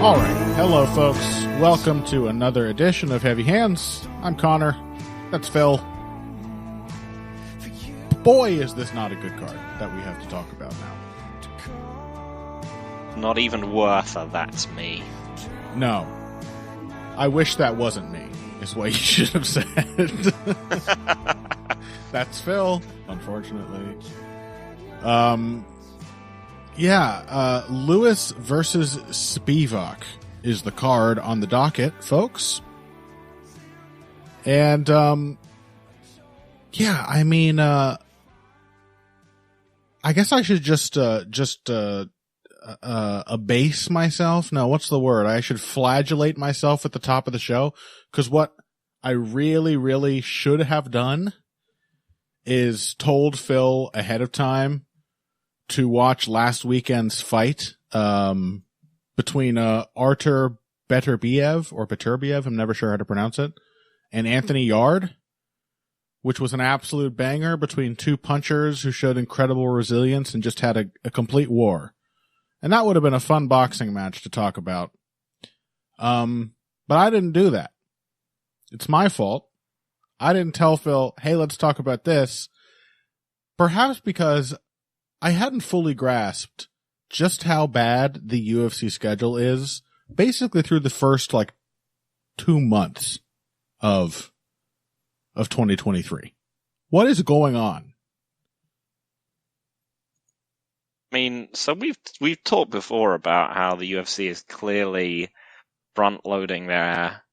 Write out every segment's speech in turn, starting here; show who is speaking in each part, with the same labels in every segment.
Speaker 1: All right. Hello, folks. Welcome to another edition of Heavy Hands. I'm Connor. That's Phil. Boy, is this not a good card that we have to talk about now.
Speaker 2: Not even worth a that's me.
Speaker 1: No. I wish that wasn't me, is what you should have said. That's Phil, unfortunately. Lewis versus Spivak is the card on the docket, folks. And, I guess I should just abase myself. No, what's the word? I should flagellate myself at the top of the show. Cause what I really, really should have done is told Phil ahead of time to watch last weekend's fight, between, Artur Beterbiev, I'm never sure how to pronounce it, and Anthony Yarde, which was an absolute banger between two punchers who showed incredible resilience and just had a complete war. And that would have been a fun boxing match to talk about. But I didn't do that. It's my fault. I didn't tell Phil, hey, let's talk about this. Perhaps because I hadn't fully grasped just how bad the UFC schedule is, basically through the first, 2 months of 2023. What is going on?
Speaker 2: I mean, so we've talked before about how the UFC is clearly front loading their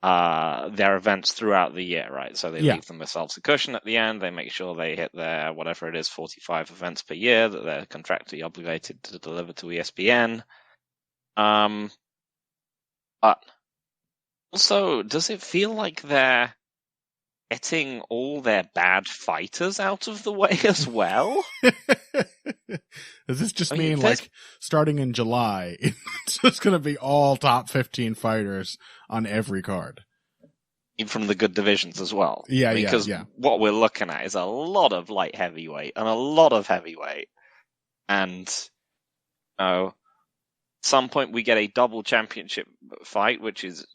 Speaker 2: events throughout the year, right? So they leave themselves a cushion at the end. They make sure they hit their, whatever it is, 45 events per year that they're contractually obligated to deliver to ESPN. But also, does it feel like they're getting all their bad fighters out of the way as well?
Speaker 1: Does this just mean, starting in July, it's just going to be all top 15 fighters on every card?
Speaker 2: From the good divisions as well.
Speaker 1: Yeah,
Speaker 2: because what we're looking at is a lot of light heavyweight and a lot of heavyweight. And, at some point we get a double championship fight, which is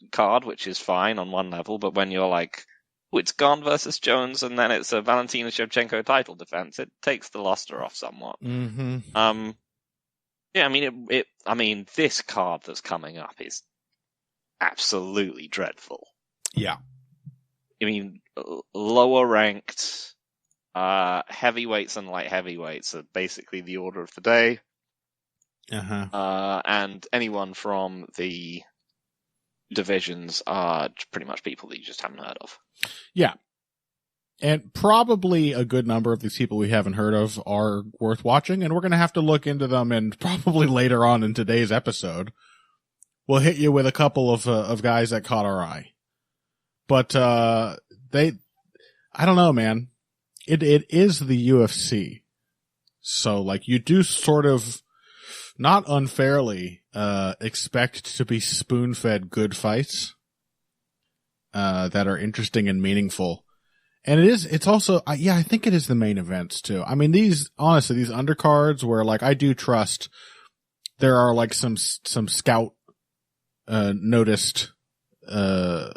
Speaker 2: fine on one level, but when you're like, it's Gane versus Jones, and then it's a Valentina Shevchenko title defense, it takes the luster off somewhat.
Speaker 1: Mm-hmm.
Speaker 2: This card that's coming up is absolutely dreadful.
Speaker 1: Yeah.
Speaker 2: I mean, lower ranked, heavyweights and light heavyweights are basically the order of the day.
Speaker 1: Uh-huh.
Speaker 2: And anyone from the divisions are pretty much people that you just haven't heard of.
Speaker 1: Yeah. And probably a good number of these people we haven't heard of are worth watching, and we're going to have to look into them, and probably later on in today's episode, we'll hit you with a couple of guys that caught our eye. But, I don't know, man. It is the UFC. So, you do sort of, not unfairly, expect to be spoon-fed good fights, that are interesting and meaningful. And it's also, I think it is the main events too. I mean, these undercards where, I do trust there are, some scout, noticed, some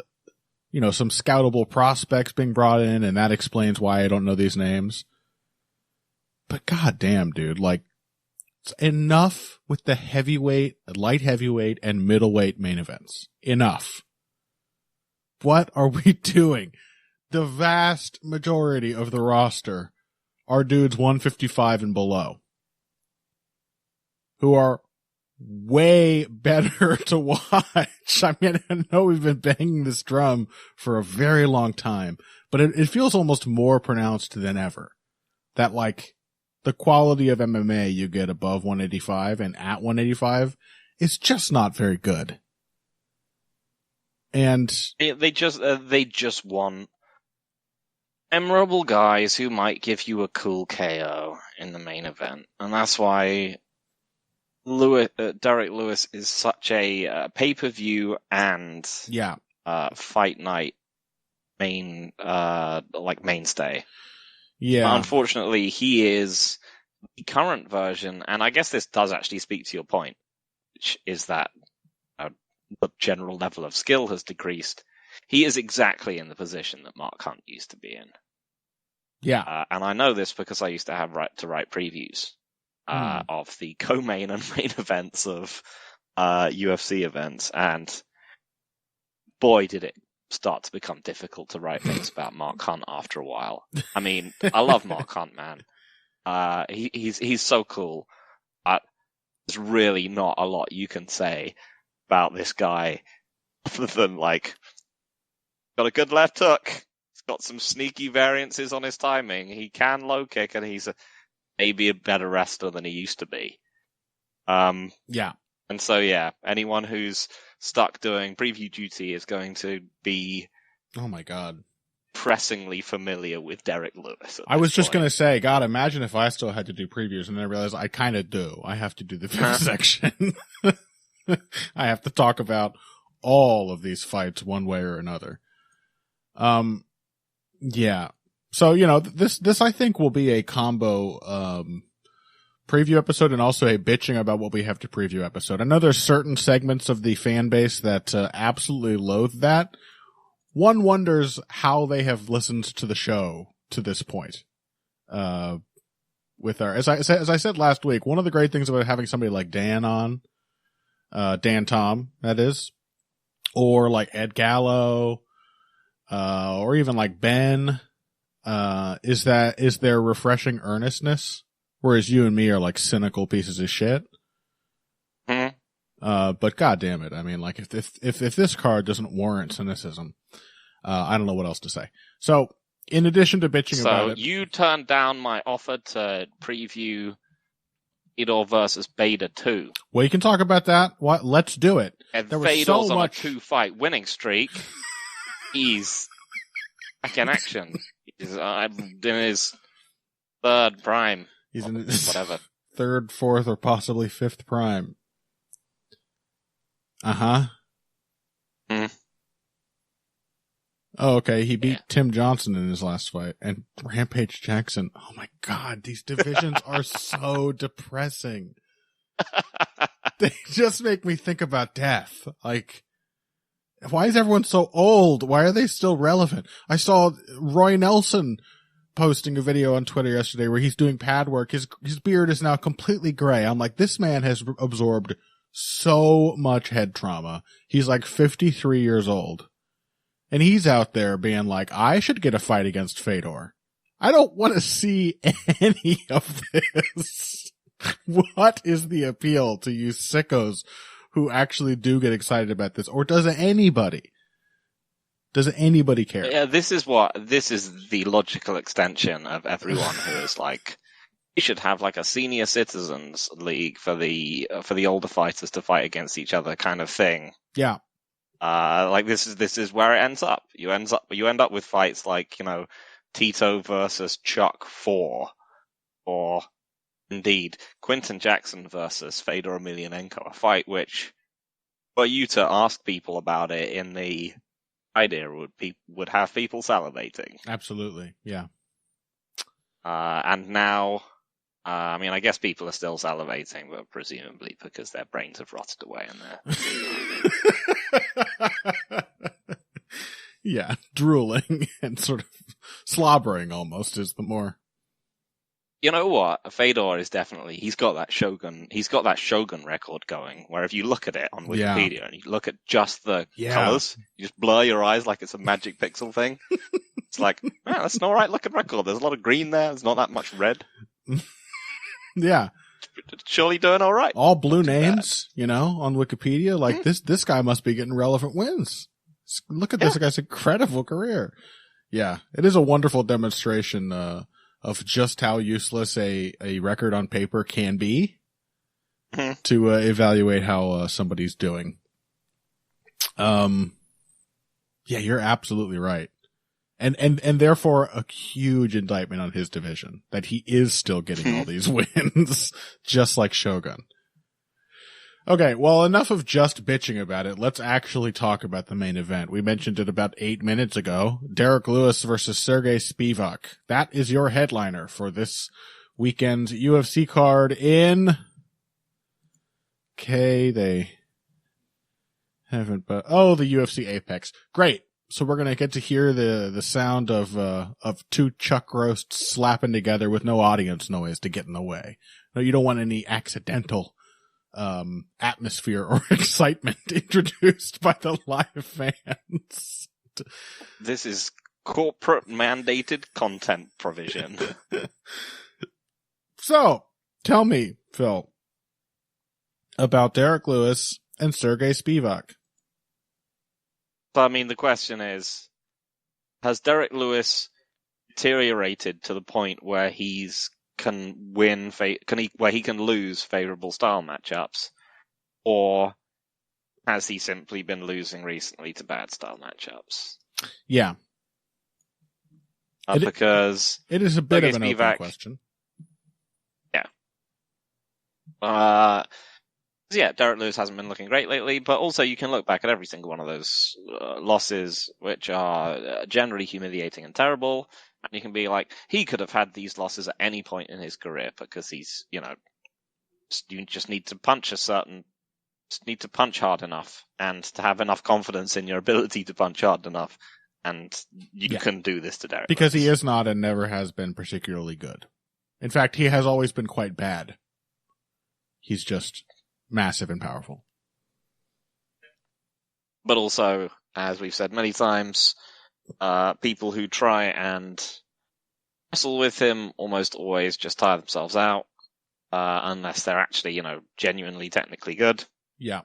Speaker 1: scoutable prospects being brought in, and that explains why I don't know these names. But goddamn, dude, it's enough with the heavyweight, light heavyweight, and middleweight main events. Enough. What are we doing? The vast majority of the roster are dudes 155 and below, who are way better to watch. I mean, I know we've been banging this drum for a very long time, but it feels almost more pronounced than ever that, the quality of MMA you get above 185 and at 185 is just not very good. And
Speaker 2: they just want memorable guys who might give you a cool KO in the main event, and that's why Derek Lewis is such a pay-per-view and fight night mainstay.
Speaker 1: Yeah.
Speaker 2: Unfortunately, he is the current version, and I guess this does actually speak to your point. is that the general level of skill has decreased. He is exactly in the position that Mark Hunt used to be in.
Speaker 1: Yeah.
Speaker 2: And I know this because I used to have to write previews of the co-main and main events of UFC events, and boy, did it start to become difficult to write things about Mark Hunt after a while. I mean, I love Mark Hunt, man. He's so cool. There's really not a lot you can say about this guy other than, like, got a good left hook. He's got some sneaky variances on his timing. He can low kick, and he's maybe a better wrestler than he used to be.
Speaker 1: Yeah.
Speaker 2: And so, yeah, anyone who's stuck doing preview duty is going to be,
Speaker 1: oh my God,
Speaker 2: pressingly familiar with Derek Lewis.
Speaker 1: I was just going to say, God, imagine if I still had to do previews, and then I realized I kind of do. I have to do the fifth section. I have to talk about all of these fights one way or another. Yeah. So, you know, this I think will be a combo, preview episode and also a bitching about what we have to preview episode. I know there's certain segments of the fan base that absolutely loathe that. One wonders how they have listened to the show to this point. With our, as I said last week, one of the great things about having somebody like Dan on, Dan Tom, that is, or like Ed Gallo, or even like Ben, is their refreshing earnestness. Whereas you and me are like cynical pieces of shit. But God damn it. I mean, like if this card doesn't warrant cynicism, I don't know what else to say. So in addition to bitching about it.
Speaker 2: So you turned down my offer to preview Fedor versus Bader 2.
Speaker 1: Well, you can talk about that. What? Let's do it.
Speaker 2: And
Speaker 1: there was
Speaker 2: Fedor's
Speaker 1: so much...
Speaker 2: on a 2-fight winning streak. He's back in action. He's in his third prime.
Speaker 1: He's in his
Speaker 2: whatever.
Speaker 1: Third, fourth, or possibly fifth prime. Uh-huh. Oh, okay. He beat Tim Johnson in his last fight. And Rampage Jackson. Oh my God. These divisions are so depressing. They just make me think about death. Like, why is everyone so old? Why are they still relevant? I saw Roy Nelson posting a video on Twitter yesterday where he's doing pad work. His beard is now completely gray. I'm like, this man has absorbed so much head trauma. He's like 53 years old. And he's out there being like, I should get a fight against Fedor. I don't want to see any of this. What is the appeal to you sickos who actually do get excited about this? Or does anybody? Does anybody care?
Speaker 2: Yeah, this is the logical extension of everyone who is like, you should have like a senior citizens league for the older fighters to fight against each other kind of thing.
Speaker 1: Yeah.
Speaker 2: Like this is where it ends up. You end up with fights like, you know, Tito versus Chuck 4, or indeed Quinton Jackson versus Fedor Emelianenko, a fight which, for you to ask people about it in the idea would have people salivating.
Speaker 1: Absolutely, yeah.
Speaker 2: And now, I mean, I guess people are still salivating, but presumably because their brains have rotted away in there.
Speaker 1: Yeah, drooling and sort of slobbering almost is the more.
Speaker 2: You know what? Fedor is definitely, he's got that Shogun record going, where if you look at it on Wikipedia and you look at just the colors, you just blur your eyes like it's a magic pixel thing. It's like, man, that's an alright looking record. There's a lot of green there. There's not that much red.
Speaker 1: Yeah.
Speaker 2: Surely doing alright.
Speaker 1: All blue names, you know, on Wikipedia. Like this guy must be getting relevant wins. Look at this guy's incredible career. Yeah. It is a wonderful demonstration, of just how useless a record on paper can be to evaluate how somebody's doing. Yeah, you're absolutely right. And therefore a huge indictment on his division that he is still getting all these wins, just like Shogun. Okay, well, enough of just bitching about it. Let's actually talk about the main event. We mentioned it about 8 minutes ago. Derek Lewis versus Sergey Spivak. That is your headliner for this weekend's UFC card in Okay, they haven't, but the UFC Apex. Great. So we're gonna get to hear the sound of two chuck roasts slapping together with no audience noise to get in the way. No, you don't want any accidental atmosphere or excitement introduced by the live fans.
Speaker 2: This is corporate mandated content provision.
Speaker 1: So, tell me, Phil, about Derek Lewis and Sergey Spivak.
Speaker 2: So, I mean, the question is, has Derek Lewis deteriorated to the point where he can lose favorable style matchups, or has he simply been losing recently to bad style matchups?
Speaker 1: Yeah.
Speaker 2: Because
Speaker 1: it is a bit
Speaker 2: Sergey
Speaker 1: of an
Speaker 2: Spivak,
Speaker 1: open question.
Speaker 2: Yeah, Derek Lewis hasn't been looking great lately, but also you can look back at every single one of those losses, which are generally humiliating and terrible, and you can be like, he could have had these losses at any point in his career because he's, you just need to punch hard enough and to have enough confidence in your ability to punch hard enough, and you can do this to Derek
Speaker 1: because
Speaker 2: Lewis.
Speaker 1: He is not and never has been particularly good. In fact, he has always been quite bad. He's just massive and powerful.
Speaker 2: But also, as we've said many times, people who try and wrestle with him almost always just tire themselves out, unless they're actually, genuinely technically good.
Speaker 1: Yeah.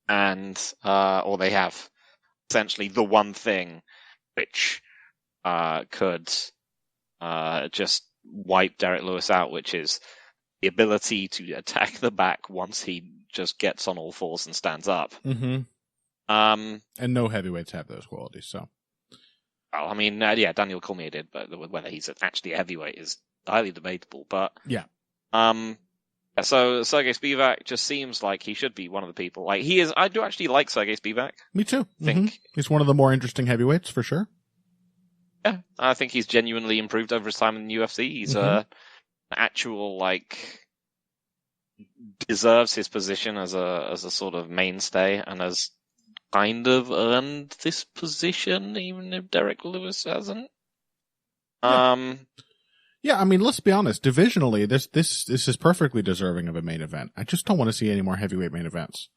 Speaker 2: And, or they have essentially the one thing which could just wipe Derek Lewis out, which is the ability to attack the back once he just gets on all fours and stands up.
Speaker 1: Mm-hmm. And no heavyweights have those qualities, so.
Speaker 2: Well, I mean, Daniel Cormier did, but whether he's actually a heavyweight is highly debatable. But
Speaker 1: yeah.
Speaker 2: So Sergey Spivak just seems like he should be one of the people. Like he is. I do actually like Sergey Spivak.
Speaker 1: Me too.
Speaker 2: I think
Speaker 1: he's one of the more interesting heavyweights for sure.
Speaker 2: Yeah, I think he's genuinely improved over his time in the UFC. He's an actual deserves his position as a sort of mainstay and has kind of earned this position, even if Derek Lewis hasn't.
Speaker 1: Yeah, I mean, let's be honest. Divisionally, this is perfectly deserving of a main event. I just don't want to see any more heavyweight main events.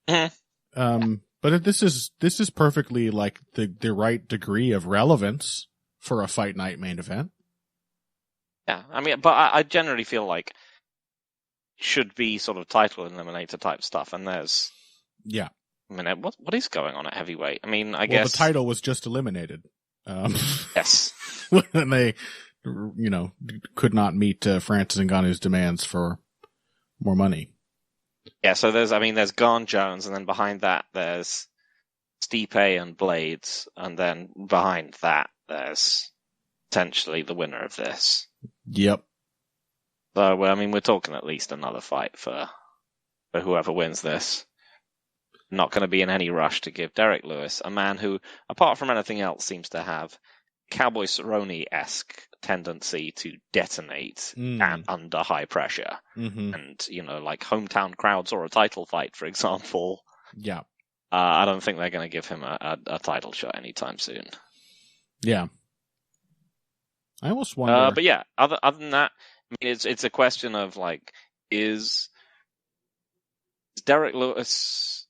Speaker 1: But this is perfectly like the right degree of relevance for a fight night main event.
Speaker 2: Yeah, I mean, but I generally feel like it should be sort of title eliminator type stuff, and there's
Speaker 1: I
Speaker 2: mean, what is going on at heavyweight? I mean, I
Speaker 1: guess
Speaker 2: guess
Speaker 1: the title was just eliminated.
Speaker 2: Yes,
Speaker 1: when they, could not meet Francis Ngannou's demands for more money.
Speaker 2: Yeah, so there's Garn Jones, and then behind that there's Stipe and Blades, and then behind that there's potentially the winner of this.
Speaker 1: Yep.
Speaker 2: So, I mean, we're talking at least another fight for whoever wins this. Not going to be in any rush to give Derek Lewis, a man who, apart from anything else, seems to have Cowboy Cerrone-esque tendency to detonate and under high pressure.
Speaker 1: Mm-hmm.
Speaker 2: And, like hometown crowds or a title fight, for example.
Speaker 1: Yeah.
Speaker 2: I don't think they're going to give him a title shot anytime soon.
Speaker 1: Yeah. I almost wonder.
Speaker 2: But yeah, other than that, I mean, it's a question of is Derek Lewis,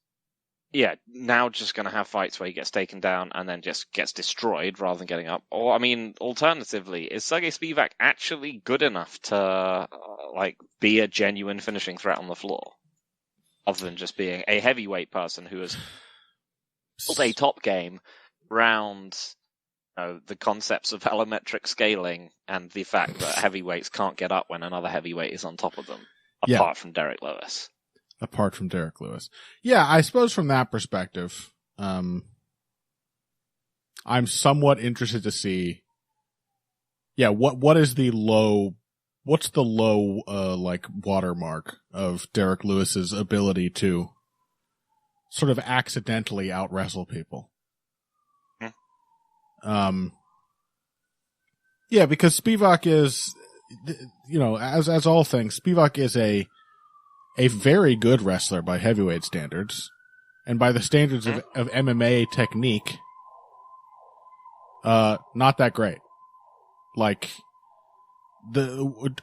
Speaker 2: now just going to have fights where he gets taken down and then just gets destroyed rather than getting up? Or, I mean, alternatively, is Sergey Spivak actually good enough to be a genuine finishing threat on the floor, other than just being a heavyweight person who has built a top game around the concepts of allometric scaling and the fact that heavyweights can't get up when another heavyweight is on top of them, apart from Derek Lewis.
Speaker 1: Apart from Derek Lewis. Yeah, I suppose from that perspective, I'm somewhat interested to see, what's the low watermark of Derek Lewis's ability to sort of accidentally out wrestle people. Because Spivak is, as all things, Spivak is a a very good wrestler by heavyweight standards, and by the standards of MMA technique, not that great. Like,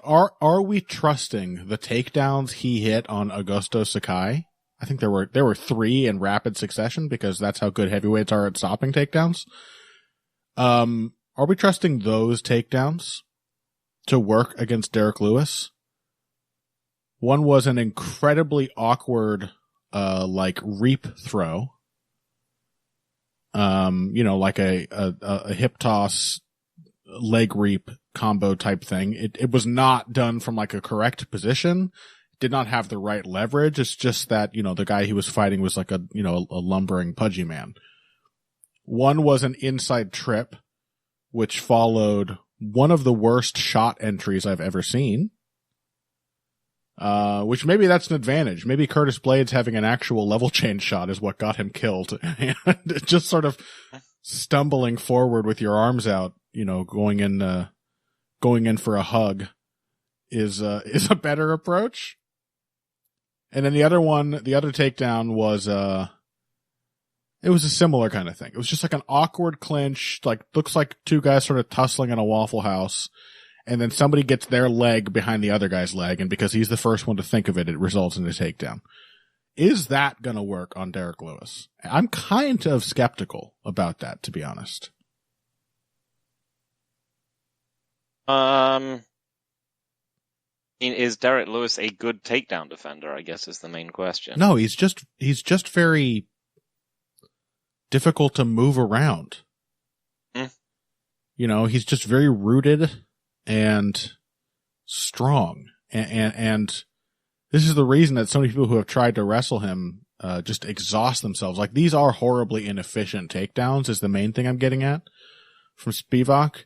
Speaker 1: are we trusting the takedowns he hit on Augusto Sakai? I think there were 3 in rapid succession, because that's how good heavyweights are at stopping takedowns. Are we trusting those takedowns to work against Derek Lewis? One was an incredibly awkward, reap throw. Like a hip toss, leg reap combo type thing. It was not done from like a correct position. Did not have the right leverage. It's just that, the guy he was fighting was like a lumbering, pudgy man. One was an inside trip, which followed one of the worst shot entries I've ever seen. Which maybe that's an advantage. Maybe Curtis Blades having an actual level change shot is what got him killed. And just sort of stumbling forward with your arms out, going in for a hug is a better approach. And then the other takedown was, it was a similar kind of thing. It was just like an awkward clinch, like looks like 2 guys sort of tussling in a Waffle House. And then somebody gets their leg behind the other guy's leg, and because he's the first one to think of it, it results in a takedown. Is that going to work on Derek Lewis? I'm kind of skeptical about that, to be honest.
Speaker 2: Is Derek Lewis a good takedown defender, I guess is the main question.
Speaker 1: No, he's just very difficult to move around. He's just very rooted and strong. And this is the reason that so many people who have tried to wrestle him just exhaust themselves. Like, these are horribly inefficient takedowns is the main thing I'm getting at from Spivak.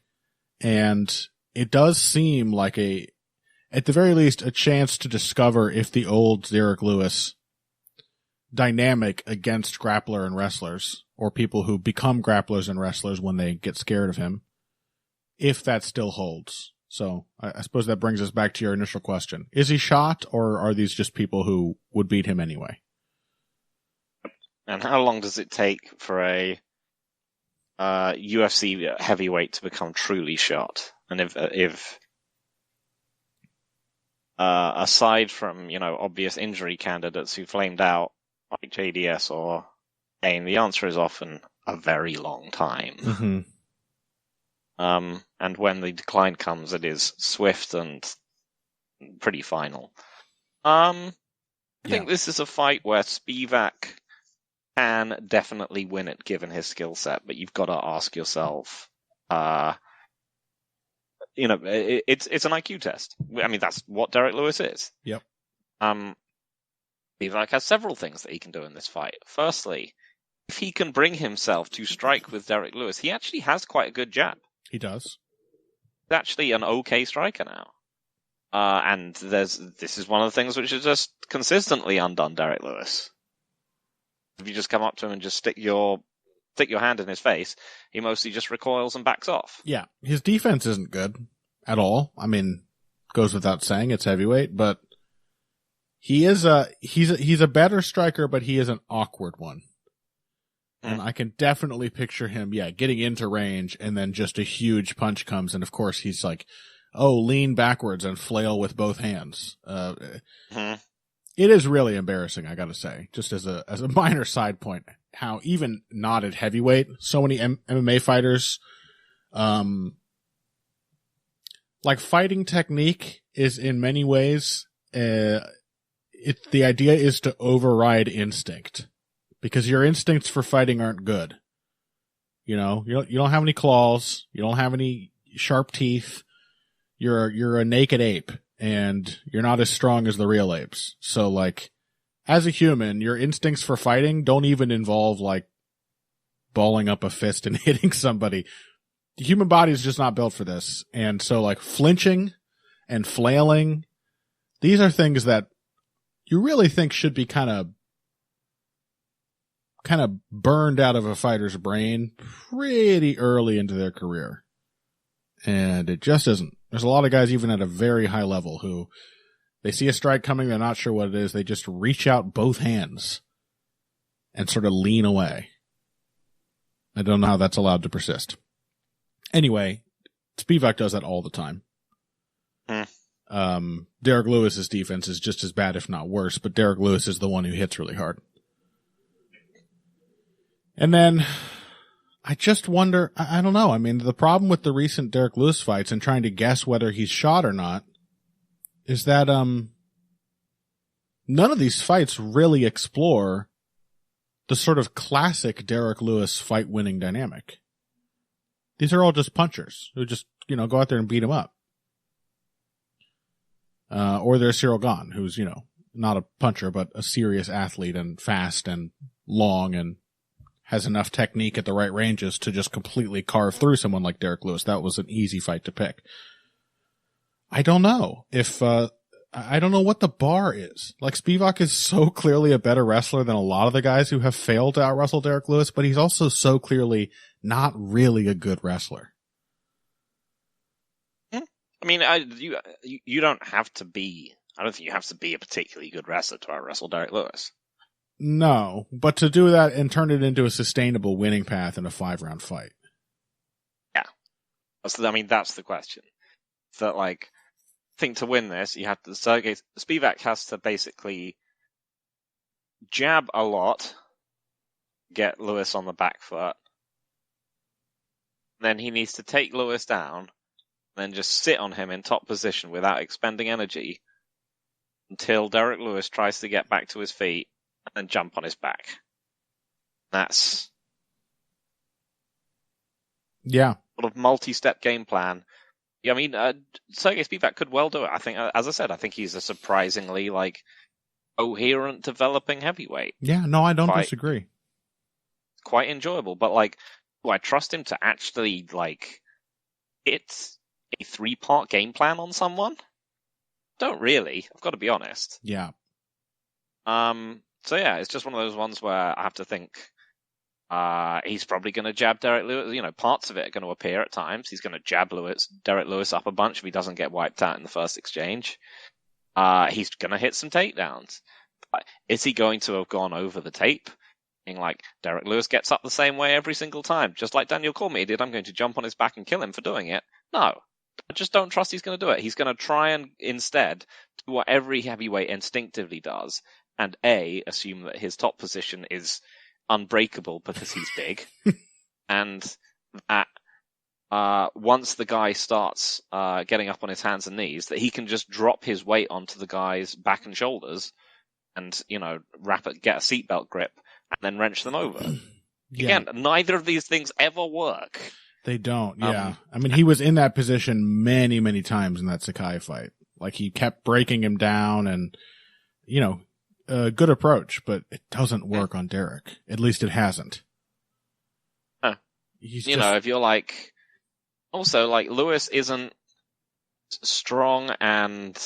Speaker 1: And it does seem like at the very least, a chance to discover if the old Derek Lewis dynamic against grappler and wrestlers, or people who become grapplers and wrestlers when they get scared of him, if that still holds. So I suppose that brings us back to your initial question. Is he shot, or are these just people who would beat him anyway?
Speaker 2: And how long does it take for a UFC heavyweight to become truly shot? And if aside from, obvious injury candidates who flamed out like JDS or Kane, the answer is often a very long time.
Speaker 1: Mm-hmm.
Speaker 2: And when the decline comes, it is swift and pretty final. I think this is a fight where Spivak can definitely win it given his skill set, but you've got to ask yourself, it's an IQ test. I mean, that's what Derek Lewis is.
Speaker 1: Yep.
Speaker 2: Spivak has several things that he can do in this fight. Firstly, if he can bring himself to strike with Derek Lewis, he actually has quite a good jab.
Speaker 1: He does.
Speaker 2: He's actually an okay striker now. And this is one of the things which has just consistently undone Derek Lewis. If you just come up to him and just stick your hand in his face, he mostly just recoils and backs off.
Speaker 1: Yeah, his defense isn't good at all. I mean, goes without saying, it's heavyweight, but he's a better striker, but he is an awkward one. And I can definitely picture him, getting into range, and then just a huge punch comes, and of course he's like, lean backwards and flail with both hands. It is really embarrassing, I gotta say, just as a minor side point, how even not at heavyweight, so many MMA fighters, fighting technique is in many ways, the idea is to override instinct. Because your instincts for fighting aren't good. You don't have any claws. You don't have any sharp teeth. You're a naked ape, and you're not as strong as the real apes. So, as a human, your instincts for fighting don't even involve, balling up a fist and hitting somebody. The human body is just not built for this. And so, flinching and flailing, these are things that you really think should be kind of burned out of a fighter's brain pretty early into their career. And it just isn't. There's a lot of guys even at a very high level who They see a strike coming, they're not sure what it is, they just reach out both hands and sort of lean away. I don't know how that's allowed to persist. Anyway, Spivak does that all the time. Derek Lewis's defense is just as bad, if not worse, but Derek Lewis is the one who hits really hard. And then I just wonder, I don't know. I mean, the problem with the recent Derek Lewis fights and trying to guess whether he's shot or not is that none of these fights really explore the sort of classic Derek Lewis fight-winning dynamic. These are all just punchers who just, go out there and beat him up. Or there's Cyril Gahn, who's, not a puncher, but a serious athlete and fast and long and has enough technique at the right ranges to just completely carve through someone like Derek Lewis. That was an easy fight to pick. I don't know I don't know what the bar is. Like, Spivak is so clearly a better wrestler than a lot of the guys who have failed to out-wrestle Derek Lewis, but he's also so clearly not really a good wrestler.
Speaker 2: I mean, you don't have to be, I don't think you have to be a particularly good wrestler to out-wrestle Derek Lewis.
Speaker 1: No, but to do that and turn it into a sustainable winning path in a 5-round fight.
Speaker 2: Yeah. That's the question. That, I think to win this, you have to, Spivak has to basically jab a lot, get Lewis on the back foot. Then he needs to take Lewis down, then just sit on him in top position without expending energy until Derek Lewis tries to get back to his feet and then jump on his back. That's
Speaker 1: sort
Speaker 2: of multi-step game plan. I mean, Sergey Spivak could well do it. I think, as I said, I think he's a surprisingly coherent developing heavyweight.
Speaker 1: Yeah, no, I don't disagree.
Speaker 2: Quite enjoyable, but do I trust him to actually hit a 3-part game plan on someone? Don't really. I've got to be honest.
Speaker 1: Yeah.
Speaker 2: So yeah, it's just one of those ones where I have to think he's probably going to jab Derek Lewis. Parts of it are going to appear at times. He's going to jab Derek Lewis up a bunch if he doesn't get wiped out in the first exchange. He's going to hit some takedowns. Is he going to have gone over the tape? Being Derek Lewis gets up the same way every single time, just like Daniel Cormier did. I'm going to jump on his back and kill him for doing it. No. I just don't trust he's going to do it. He's going to try and instead do what every heavyweight instinctively does, and assume that his top position is unbreakable because he's big, and that once the guy starts getting up on his hands and knees, that he can just drop his weight onto the guy's back and shoulders and, get a seatbelt grip and then wrench them over. Yeah. Again, neither of these things ever work.
Speaker 1: They don't, yeah. He was in that position many, many times in that Sakai fight. He kept breaking him down and, a good approach, but it doesn't work on Derek. At least it hasn't.
Speaker 2: If you're also, Lewis isn't strong and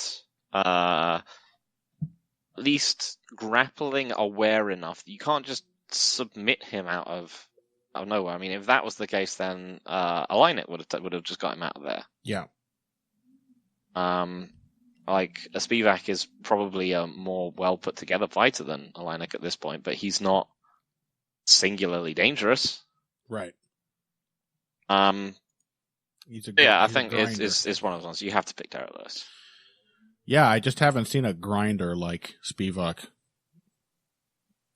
Speaker 2: at least grappling aware enough that you can't just submit him out of nowhere. If that was the case, then Alignet would have just got him out of there.
Speaker 1: Yeah.
Speaker 2: A Spivak is probably a more well put together fighter than Alignet at this point, but he's not singularly dangerous.
Speaker 1: Right.
Speaker 2: I think it's one of those ones you have to pick Derek Lewis.
Speaker 1: Yeah, I just haven't seen a grinder like Spivak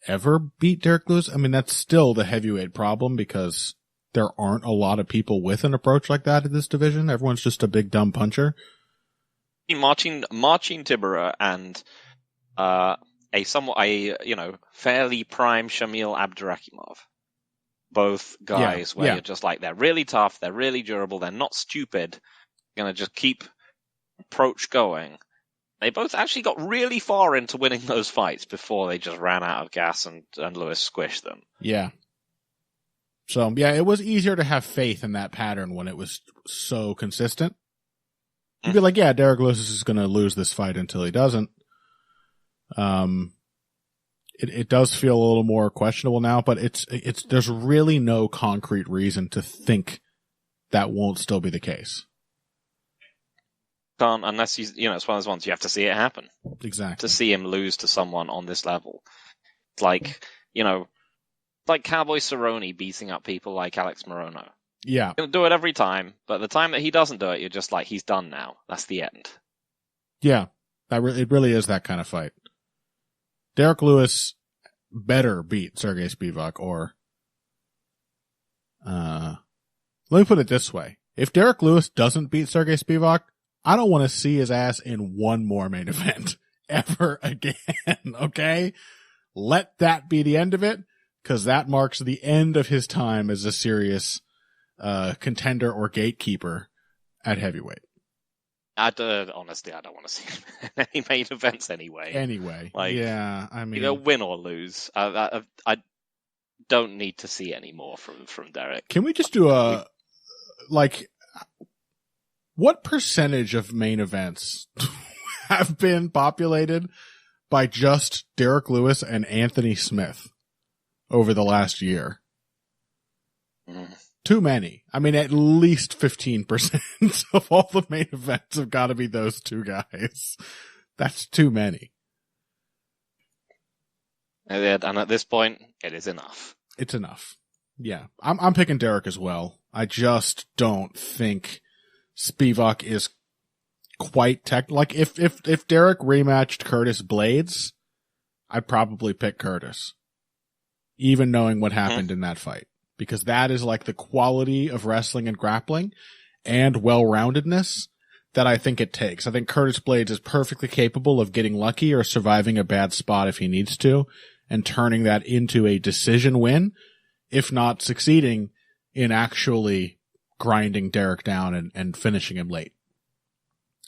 Speaker 1: ever beat Derek Lewis. That's still the heavyweight problem because there aren't a lot of people with an approach like that in this division. Everyone's just a big dumb puncher.
Speaker 2: Marcin Tybura and fairly prime Shamil Abdurakhimov. Both guys where you're just they're really tough, they're really durable, they're not stupid, gonna just keep approach going. They both actually got really far into winning those fights before they just ran out of gas and Lewis squished them.
Speaker 1: Yeah. So, it was easier to have faith in that pattern when it was so consistent. You'd be Derek Lewis is going to lose this fight until he doesn't. It does feel a little more questionable now, but there's really no concrete reason to think that won't still be the case.
Speaker 2: can't, unless it's one of those ones you have to see it happen.
Speaker 1: Exactly.
Speaker 2: To see him lose to someone on this level. It's like, like Cowboy Cerrone beating up people like Alex Morono.
Speaker 1: Yeah.
Speaker 2: He's going to do it every time, but the time that he doesn't do it, you're just like, he's done now. That's the end.
Speaker 1: Yeah. It really is that kind of fight. Derek Lewis better beat Sergey Spivak, or let me put it this way. If Derek Lewis doesn't beat Sergey Spivak, I don't want to see his ass in one more main event ever again, okay? Let that be the end of it, because that marks the end of his time as a serious contender or gatekeeper at heavyweight.
Speaker 2: Honestly, I don't want to see him in any main events anyway.
Speaker 1: Yeah, I mean,
Speaker 2: win or lose. I don't need to see any more from Derek.
Speaker 1: Can we just do what percentage of main events have been populated by just Derek Lewis and Anthony Smith over the last year? Too many. I mean, at least 15% of all the main events have got to be those two guys. That's too many.
Speaker 2: And at this point, it is enough.
Speaker 1: It's enough. Yeah. I'm picking Derek as well. I just don't think Spivak is quite like if Derek rematched Curtis Blades, I'd probably pick Curtis. Even knowing what happened in that fight. Because that is like the quality of wrestling and grappling and well-roundedness that I think it takes. I think Curtis Blades is perfectly capable of getting lucky or surviving a bad spot if he needs to and turning that into a decision win, if not succeeding in actually grinding Derek down and finishing him late.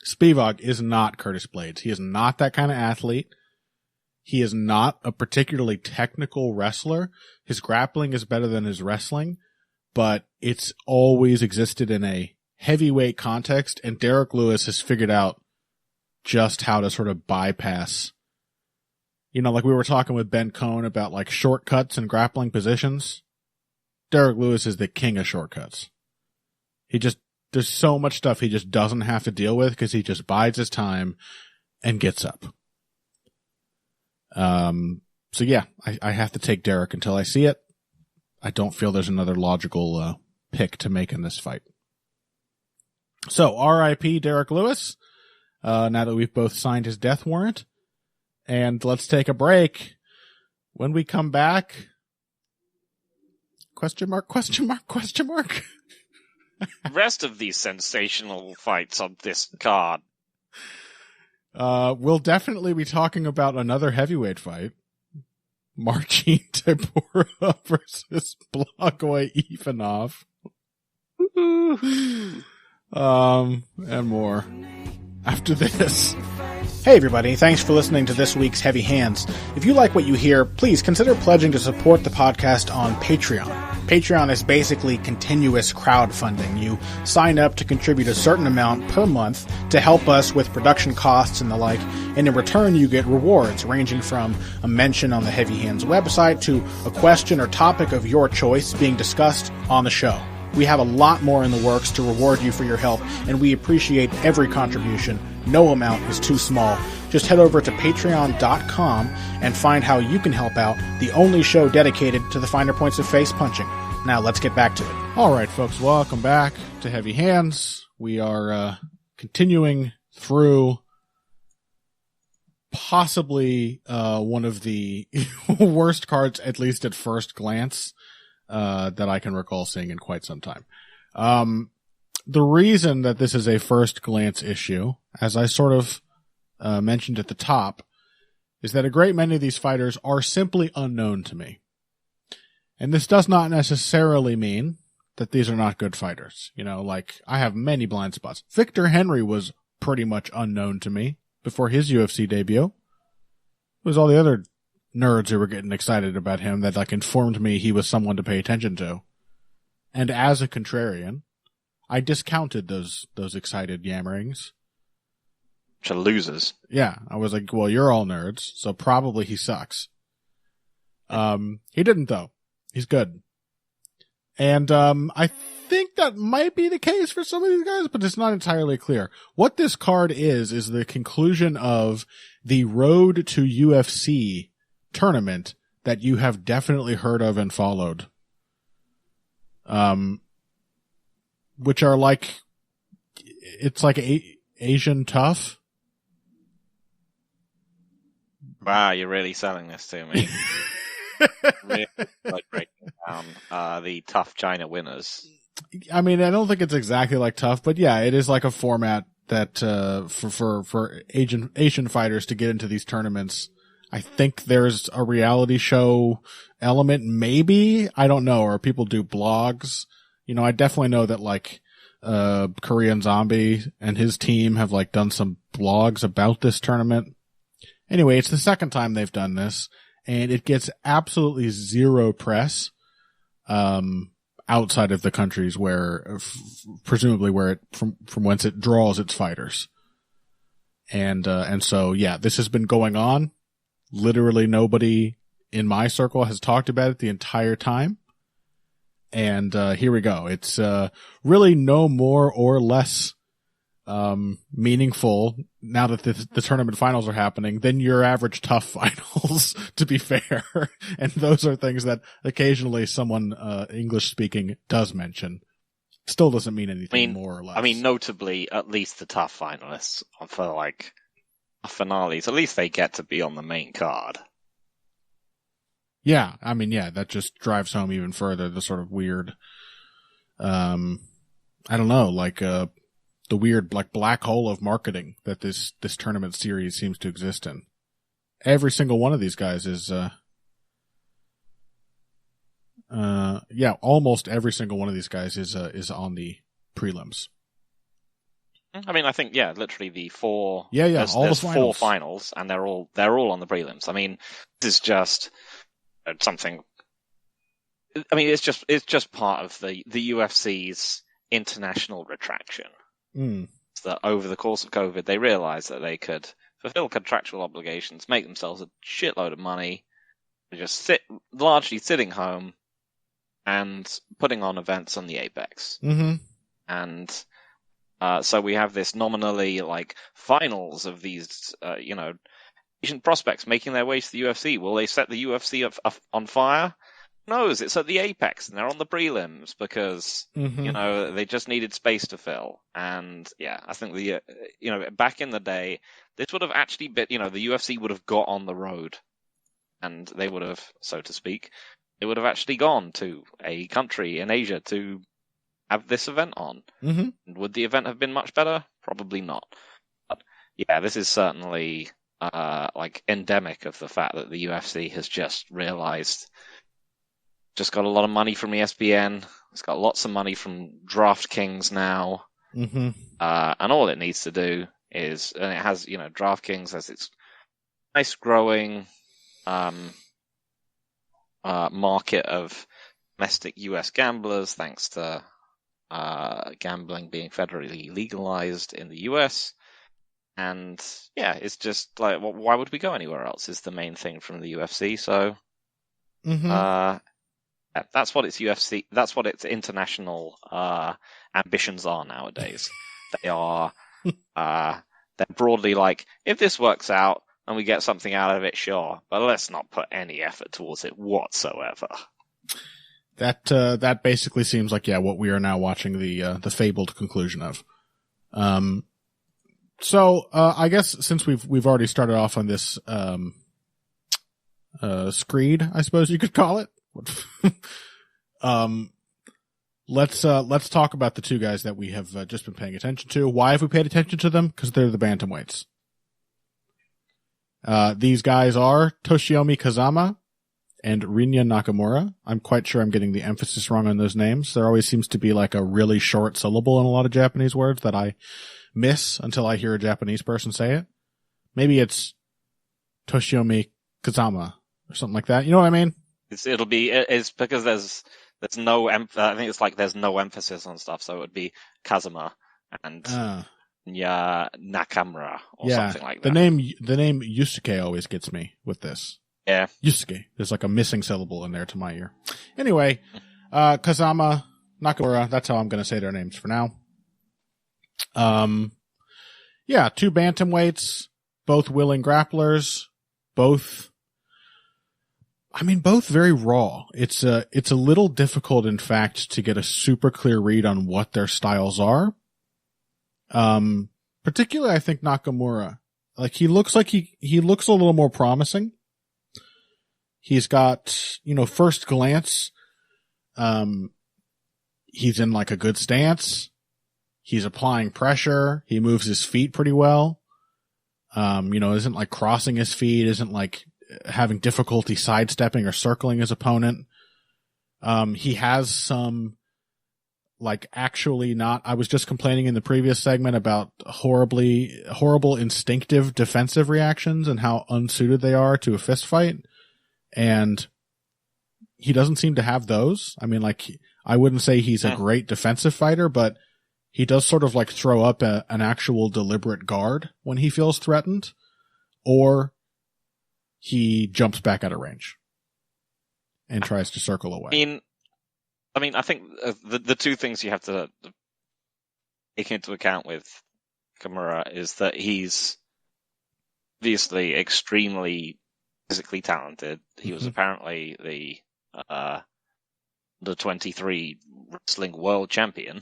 Speaker 1: Spivak is not Curtis Blades. He is not that kind of athlete. He is not a particularly technical wrestler. His grappling is better than his wrestling, but it's always existed in a heavyweight context, and Derek Lewis has figured out just how to sort of bypass. Like we were talking with Ben Cohn about like shortcuts and grappling positions. Derek Lewis is the king of shortcuts. There's so much stuff he just doesn't have to deal with because he just bides his time and gets up. So yeah, I have to take Derek until I see it. I don't feel there's another logical, pick to make in this fight. So RIP Derek Lewis, now that we've both signed his death warrant, and let's take a break. When we come back, question mark.
Speaker 2: Rest of these sensational fights on this card.
Speaker 1: We'll definitely be talking about another heavyweight fight. Marcin Tabora versus Blagoy Ivanov. And more after this.
Speaker 3: Hey everybody, thanks for listening to this week's Heavy Hands. If you like what you hear, please consider pledging to support the podcast on Patreon. Patreon is basically continuous crowdfunding. You sign up to contribute a certain amount per month to help us with production costs and the like, and in return you get rewards ranging from a mention on the Heavy Hands website to a question or topic of your choice being discussed on the show. We have a lot more in the works to reward you for your help, and we appreciate every contribution. No amount is too small. Just head over to patreon.com and find how you can help out, the only show dedicated to the finer points of face punching. Now let's get back to it.
Speaker 1: All right, folks, welcome back to Heavy Hands. We are continuing through possibly one of the worst cards, at least at first glance, that I can recall seeing in quite some time. The reason that this is a first glance issue, as I sort of mentioned at the top, is that a great many of these fighters are simply unknown to me. And this does not necessarily mean that these are not good fighters. Like, I have many blind spots. Victor Henry was pretty much unknown to me before his UFC debut. It was all the other nerds who were getting excited about him that informed me he was someone to pay attention to. And as a contrarian, I discounted those excited yammerings.
Speaker 2: Which are losers.
Speaker 1: Yeah, I was like, well, you're all nerds, so probably he sucks. He didn't though. He's good. And I think that might be the case for some of these guys, but it's not entirely clear. What this card is the conclusion of the Road to UFC tournament that you have definitely heard of and followed. Which are like, it's like Asian Tough.
Speaker 2: Wow, you're really selling this to me. Really, like breaking down the Tough China winners.
Speaker 1: I mean, I don't think it's exactly like Tough, but yeah, it is like a format that for Asian fighters to get into these tournaments. I think there's a reality show element, maybe. I don't know, or people do blogs. You know, I definitely know that like Korean Zombie and his team have like done some blogs about this tournament. Anyway, it's the second time they've done this, and it gets absolutely zero press outside of the countries where presumably where it from whence it draws its fighters. And so yeah, this has been going on. Literally nobody in my circle has talked about it the entire time. And here we go. It's really no more or less meaningful now that the tournament finals are happening than your average Tough finals, to be fair. And those are things that occasionally someone English speaking does mention. Still doesn't mean anything more or less.
Speaker 2: I mean, notably, at least the Tough finalists for like finales, at least they get to be on the main card.
Speaker 1: Yeah, I mean, yeah, that just drives home even further the sort of weird, I don't know, like the weird like black hole of marketing that this tournament series seems to exist in. Every single one of these guys is almost every single one of these guys is on the prelims.
Speaker 2: I mean, I think literally the four.
Speaker 1: Yeah,
Speaker 2: there's
Speaker 1: the finals.
Speaker 2: 4 finals, and they're all on the prelims. I mean, this is just something. I mean, it's just part of the UFC's international retraction. So that over the course of COVID, they realized that they could fulfill contractual obligations, make themselves a shitload of money, and just largely sitting home and putting on events on the Apex.
Speaker 1: Mm-hmm.
Speaker 2: And so we have this nominally like finals of these, Asian prospects making their way to the UFC. Will they set the UFC on fire? Who knows? It's at the Apex and they're on the prelims because, they just needed space to fill. And yeah, I think back in the day, this would have actually been, the UFC would have got on the road and they would have, so to speak, they would have actually gone to a country in Asia to have this event on.
Speaker 1: Mm-hmm.
Speaker 2: Would the event have been much better? Probably not. But yeah, this is certainly like endemic of the fact that the UFC has just realized, just got a lot of money from ESPN. It's got lots of money from DraftKings now.
Speaker 1: Mm-hmm.
Speaker 2: And all it needs to do is, and it has, DraftKings has its nice growing market of domestic US gamblers, thanks to gambling being federally legalized in the US. And yeah, it's just like, why would we go anywhere else is the main thing from the UFC. So, that's what its UFC, that's what its international ambitions are nowadays. They are, they're broadly like, if this works out and we get something out of it, sure, but let's not put any effort towards it whatsoever.
Speaker 1: That basically seems like, what we are now watching the fabled conclusion of. So, I guess since we've already started off on this, screed, I suppose you could call it. Let's talk about the two guys that we have just been paying attention to. Why have we paid attention to them? Because they're the bantamweights. These guys are Toshiomi Kazama and Rinya Nakamura. I'm quite sure I'm getting the emphasis wrong on those names. There always seems to be like a really short syllable in a lot of Japanese words that I miss until I hear a Japanese person say it. Maybe it's Toshiomi Kazama or something like that. You know what I mean?
Speaker 2: It's because there's no I think it's like there's no emphasis on stuff, so it would be Kazama and Nakamura or something like that.
Speaker 1: The name Yusuke always gets me with this.
Speaker 2: Yeah.
Speaker 1: Yusuke. There's like a missing syllable in there to my ear. Anyway, Kazama, Nakamura, that's how I'm going to say their names for now. Yeah, 2 bantamweights, both willing grapplers, both very raw. It's a little difficult, in fact, to get a super clear read on what their styles are. Particularly, I think Nakamura, like he looks a little more promising. He's got, first glance, he's in like a good stance. He's applying pressure. He moves his feet pretty well. Isn't like crossing his feet, isn't like having difficulty sidestepping or circling his opponent. He has some, like, actually not, I was just complaining in the previous segment about horrible instinctive defensive reactions and how unsuited they are to a fist fight. And he doesn't seem to have those. I mean, like, I wouldn't say he's a great defensive fighter, but he does sort of like throw up an actual deliberate guard when he feels threatened, or he jumps back out of range and tries to circle away.
Speaker 2: I mean, I think the 2 things you have to take into account with Kimura is that he's obviously extremely physically talented. He was apparently the under 23 wrestling world champion.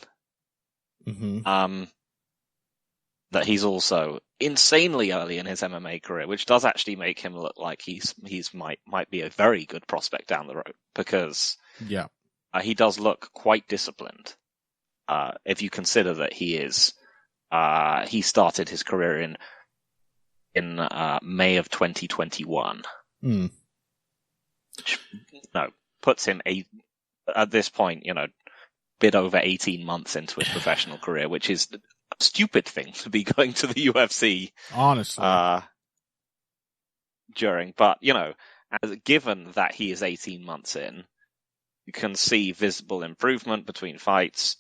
Speaker 2: That he's also insanely early in his MMA career, which does actually make him look like he's might be a very good prospect down the road, because he does look quite disciplined. If you consider that he started his career in May of 2021, which, puts him at this point, bit over 18 months into his professional career, which is a stupid thing to be going to the UFC.
Speaker 1: Honestly.
Speaker 2: During. But, given that he is 18 months in, you can see visible improvement between fights.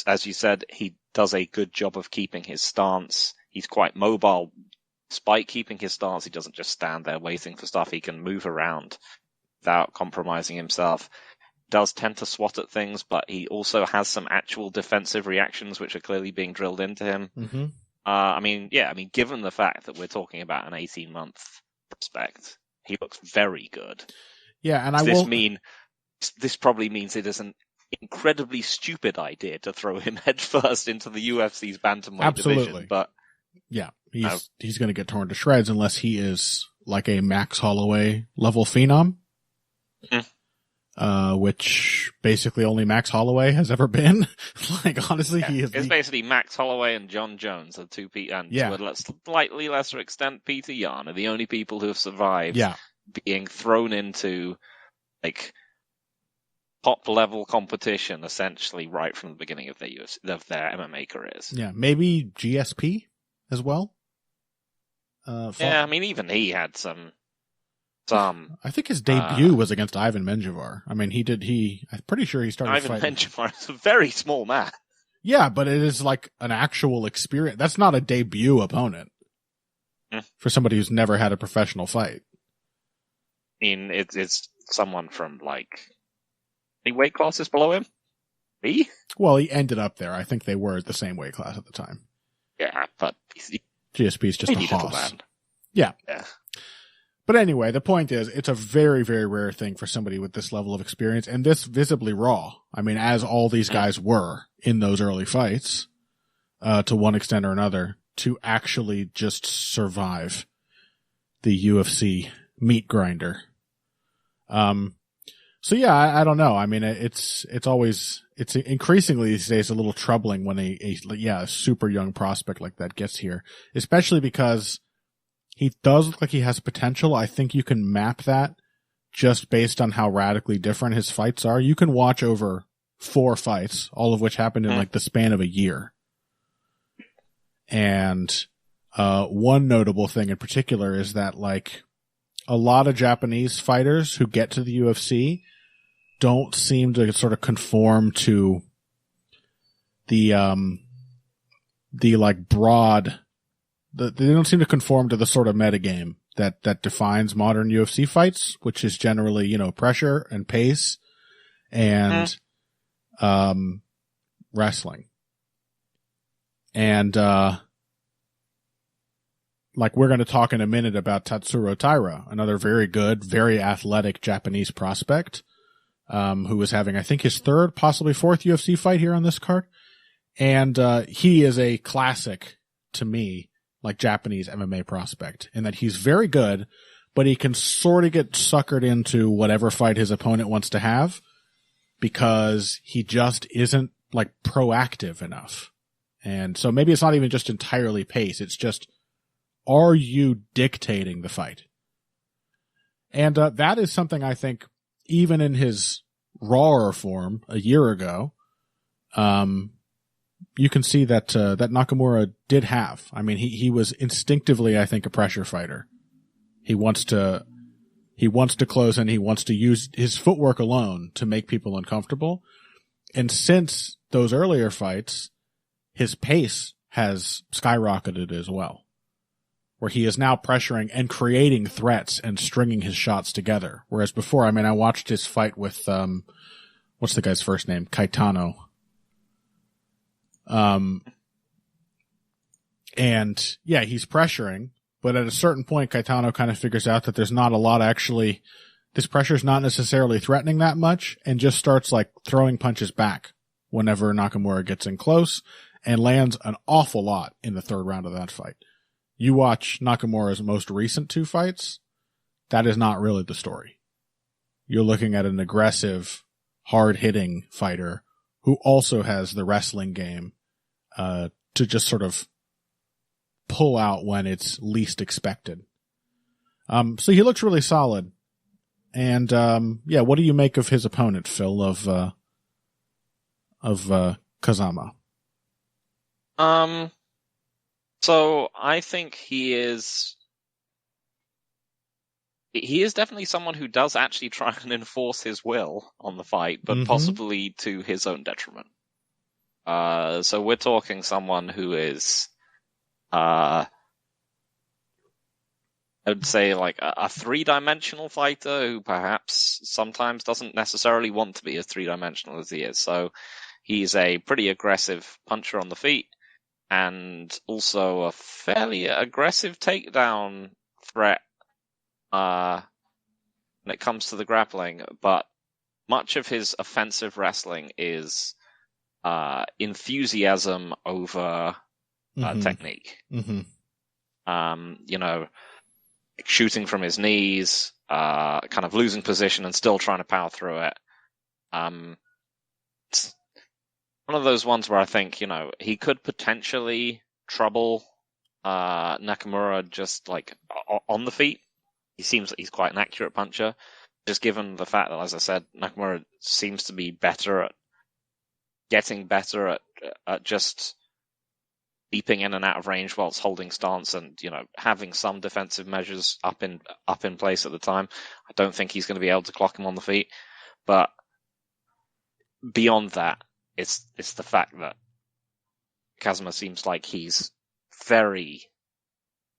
Speaker 2: As you said, he does a good job of keeping his stance. He's quite mobile. Despite keeping his stance, he doesn't just stand there waiting for stuff. He can move around without compromising himself. Does tend to swat at things, but he also has some actual defensive reactions which are clearly being drilled into him. Given the fact that we're talking about an 18-month prospect, he looks very good.
Speaker 1: Yeah, and
Speaker 2: this probably means it is an incredibly stupid idea to throw him headfirst into the UFC's bantamweight division. But
Speaker 1: yeah, he's going to get torn to shreds unless he is like a Max Holloway level phenom. Which basically only Max Holloway has ever been. Like, honestly, he is.
Speaker 2: It's basically Max Holloway and John Jones, the 2 people, and to a slightly lesser extent, Peter Yan, are the only people who have survived being thrown into, like, top level competition, essentially, right from the beginning of their MMA careers.
Speaker 1: Yeah, maybe GSP as well.
Speaker 2: Even he had some.
Speaker 1: I think his debut was against Ivan Menjivar. I mean, I'm pretty sure he started
Speaker 2: Ivan Menjivar is a very small man.
Speaker 1: Yeah, but it is like an actual experience. That's not a debut opponent for somebody who's never had a professional fight.
Speaker 2: I mean, it's someone from, like, any weight classes below him? Me?
Speaker 1: Well, he ended up there. I think they were the same weight class at the time.
Speaker 2: Yeah, but
Speaker 1: GSP's just a hoss.
Speaker 2: Man.
Speaker 1: Yeah.
Speaker 2: Yeah.
Speaker 1: But anyway, the point is, it's a very, very rare thing for somebody with this level of experience, and this visibly raw. I mean, as all these guys were in those early fights, to one extent or another, to actually just survive the UFC meat grinder. So yeah, I don't know. I mean, it's increasingly these days a little troubling when a super young prospect like that gets here, especially because he does look like he has potential. I think you can map that just based on how radically different his fights are. You can watch over 4 fights, all of which happened in like the span of a year. And one notable thing in particular is that, like, a lot of Japanese fighters who get to the UFC don't seem to sort of conform to the like broad. They don't seem to conform to the sort of metagame that defines modern UFC fights, which is generally, pressure and pace and wrestling. And like we're going to talk in a minute about Tatsuro Taira, another very good, very athletic Japanese prospect, who was having, I think, his third, possibly fourth UFC fight here on this card. And he is a classic, to me, like Japanese MMA prospect, in that he's very good, but he can sort of get suckered into whatever fight his opponent wants to have because he just isn't like proactive enough. And so maybe it's not even just entirely pace. It's just, are you dictating the fight? And that is something I think even in his rawer form a year ago, you can see that that Nakamura did have. I mean, he was instinctively, I think, a pressure fighter. He wants to close in. He wants to use his footwork alone to make people uncomfortable. And since those earlier fights, his pace has skyrocketed as well, where he is now pressuring and creating threats and stringing his shots together. Whereas before, I mean, I watched his fight with, what's the guy's first name? Caetano. And yeah, he's pressuring, but at a certain point, Caetano kind of figures out that there's not a lot actually, this pressure's not necessarily threatening that much, and just starts like throwing punches back whenever Nakamura gets in close, and lands an awful lot in the third round of that fight. You watch Nakamura's most recent two fights, that is not really the story. You're looking at an aggressive, hard-hitting fighter who also has the wrestling game to just sort of pull out when it's least expected. So he looks really solid. And yeah, what do you make of his opponent, Phil, of Kazama?
Speaker 2: So I think he is definitely someone who does actually try and enforce his will on the fight, but possibly to his own detriment. So we're talking someone who is, I would say like a three-dimensional fighter who perhaps sometimes doesn't necessarily want to be as three-dimensional as he is. So he's a pretty aggressive puncher on the feet, and also a fairly aggressive takedown threat when it comes to the grappling. But much of his offensive wrestling is enthusiasm over technique. You know, shooting from his knees, kind of losing position and still trying to power through it. It's one of those ones where I think, you know, he could potentially trouble Nakamura just like on the feet. He seems like he's quite an accurate puncher, just given the fact that, as I said, Nakamura seems to be getting better at just leaping in and out of range whilst holding stance and, you know, having some defensive measures up in place at the time. I don't think he's going to be able to clock him on the feet, but beyond that, it's the fact that Kazama seems like he's very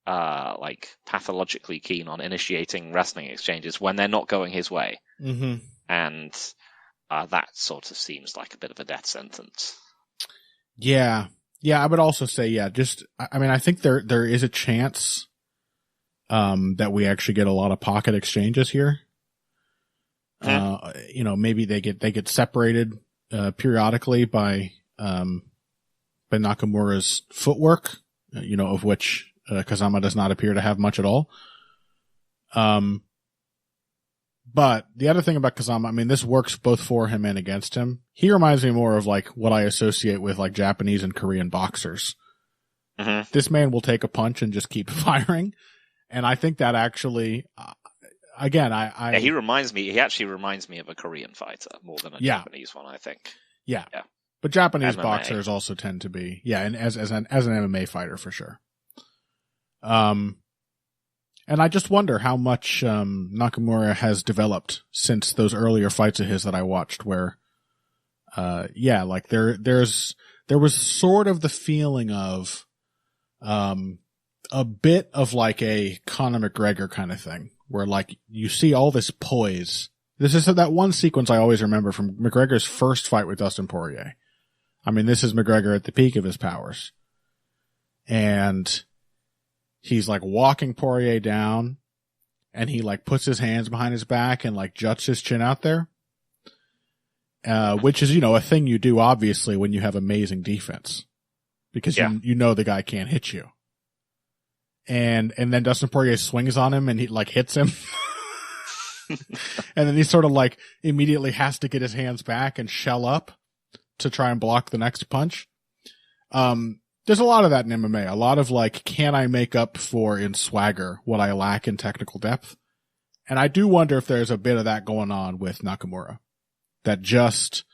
Speaker 2: like pathologically keen on initiating wrestling exchanges when they're not going his way, and that sort of seems like a bit of a death sentence.
Speaker 1: Yeah, I would also say, yeah, just, I mean, I think there is a chance that we actually get a lot of pocket exchanges here. You know, maybe they get separated periodically by Nakamura's footwork, you know, of which Kazama does not appear to have much at all. But the other thing about Kazama, I mean, this works both for him and against him. He reminds me more of like what I associate with like Japanese and Korean boxers. This man will take a punch and just keep firing. And I think that actually, again,
Speaker 2: yeah, he actually reminds me of a Korean fighter more than a Japanese one, I think.
Speaker 1: Yeah. But Japanese MMA boxers also tend to be, and as an MMA fighter for sure. And I just wonder how much Nakamura has developed since those earlier fights of his that I watched, where, like there was sort of the feeling of a bit of like a Conor McGregor kind of thing, where like you see all this poise This is that one sequence I always remember from McGregor's first fight with Dustin Poirier. I mean, this is McGregor at the peak of his powers. And he's like walking Poirier down, and he like puts his hands behind his back and like juts his chin out there. Which is, you know, a thing you do obviously when you have amazing defense. Because you know the guy can't hit you. And then Dustin Poirier swings on him and he like hits him. And then he sort of like immediately has to get his hands back and shell up to try and block the next punch. There's a lot of that in MMA. A lot of like, can I make up for in swagger what I lack in technical depth? And I do wonder if there's a bit of that going on with Nakamura. That just,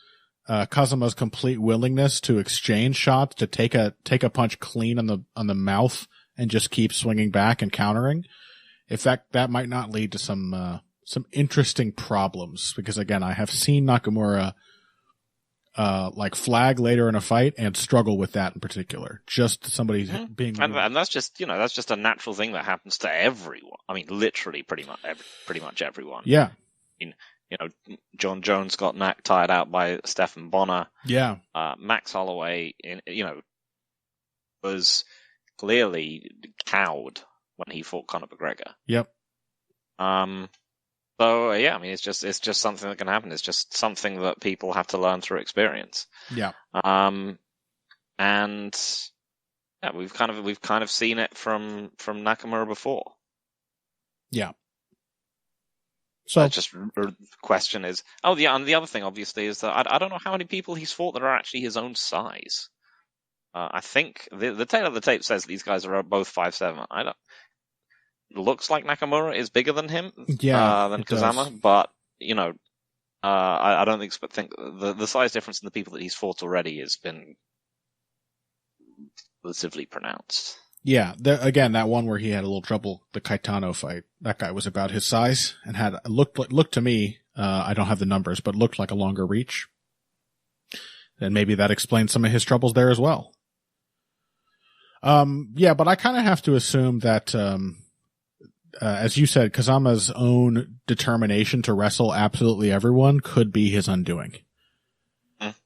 Speaker 1: Kazama's complete willingness to exchange shots, to take a punch clean on the mouth and just keep swinging back and countering. In fact, that might not lead to some interesting problems, because again, I have seen Nakamura, like flag later in a fight and struggle with that in particular. Just somebody being,
Speaker 2: and that's just, you know, that's just a natural thing that happens to everyone. I mean, literally pretty much everyone.
Speaker 1: Yeah.
Speaker 2: I mean, you know, John Jones got tired out by Stephan Bonner.
Speaker 1: Yeah.
Speaker 2: Max Holloway, you know, was clearly cowed when he fought Conor McGregor.
Speaker 1: Yep.
Speaker 2: So yeah, I mean, it's just something that can happen. It's just something that people have to learn through experience.
Speaker 1: Yeah.
Speaker 2: And yeah, we've kind of seen it from Nakamura before.
Speaker 1: Yeah. So
Speaker 2: just the question is, and the other thing obviously is that I don't know how many people he's fought that are actually his own size. I think the tail of the tape says these guys are both 5'7". It looks like Nakamura is bigger than him, than Kazama, does. But you know, I don't think the size difference in the people that he's fought already has been relatively pronounced.
Speaker 1: Yeah, again, that one where he had a little trouble, the Caetano fight, that guy was about his size and had looked to me, I don't have the numbers, but looked like a longer reach. And maybe that explains some of his troubles there as well. Yeah, but I kind of have to assume that, as you said, Kazama's own determination to wrestle absolutely everyone could be his undoing.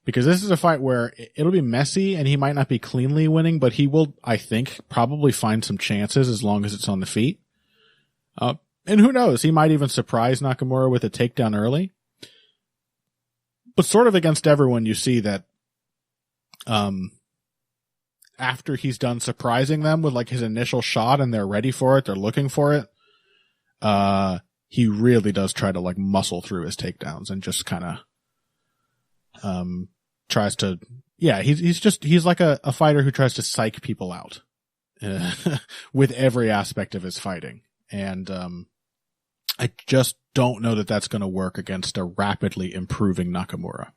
Speaker 1: Because this is a fight where it'll be messy and he might not be cleanly winning, but he will, I think, probably find some chances as long as it's on the feet. And who knows? He might even surprise Nakamura with a takedown early. But sort of against everyone, you see that, after he's done surprising them with like his initial shot and they're ready for it, they're looking for it, he really does try to like muscle through his takedowns and just kind of, tries to, yeah, he's like a fighter who tries to psych people out, with every aspect of his fighting. And, I just don't know that that's going to work against a rapidly improving Nakamura.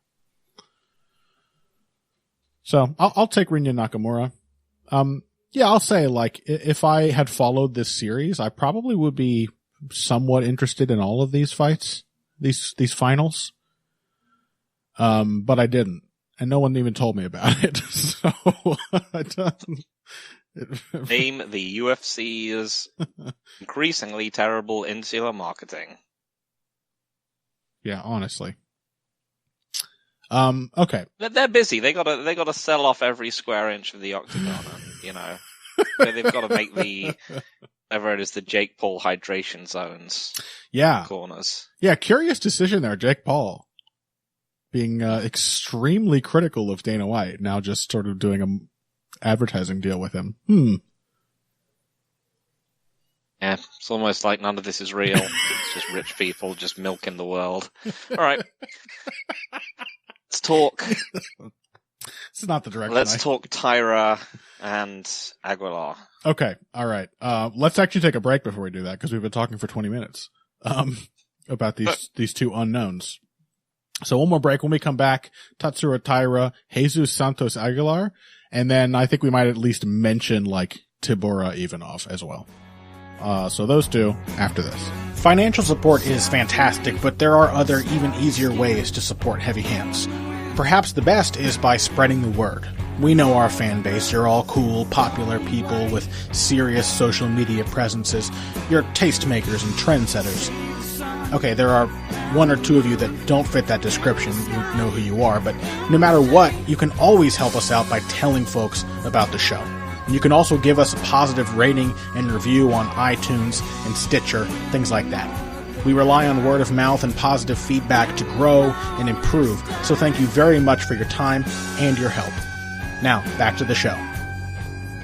Speaker 1: So I'll take Rinya Nakamura. Yeah, I'll say like, if I had followed this series, I probably would be somewhat interested in all of these fights, these finals. But I didn't, and no one even told me about it. So
Speaker 2: Name the UFC's increasingly terrible insular marketing.
Speaker 1: Yeah, honestly. Okay.
Speaker 2: They're busy. They gotta sell off every square inch of the octagon. You know, they've got to make whatever it is, the Jake Paul hydration zones.
Speaker 1: Yeah.
Speaker 2: Corners.
Speaker 1: Yeah. Curious decision there, Jake Paul. Being extremely critical of Dana White, now just sort of doing an advertising deal with him.
Speaker 2: Yeah, it's almost like none of this is real. It's just rich people just milking the world. All right. Let's talk.
Speaker 1: It's not the direction.
Speaker 2: Let's talk Taira and Aguilar.
Speaker 1: Okay. All right. Let's actually take a break before we do that, because we've been talking for 20 minutes about these two unknowns. So one more break. When we come back, Tatsuro Taira, Jesus Santos Aguilar, and then I think we might at least mention like Tabora Ivanov as well. So those two after this.
Speaker 3: Financial support is fantastic, but there are other even easier ways to support Heavy Hands. Perhaps the best is by spreading the word. We know our fan base. You're all cool, popular people with serious social media presences. You're tastemakers and trendsetters. Okay, there are one or two of you that don't fit that description, you know who you are, but no matter what, you can always help us out by telling folks about the show. And you can also give us a positive rating and review on iTunes and Stitcher, things like that. We rely on word of mouth and positive feedback to grow and improve, so thank you very much for your time and your help. Now, back to the show.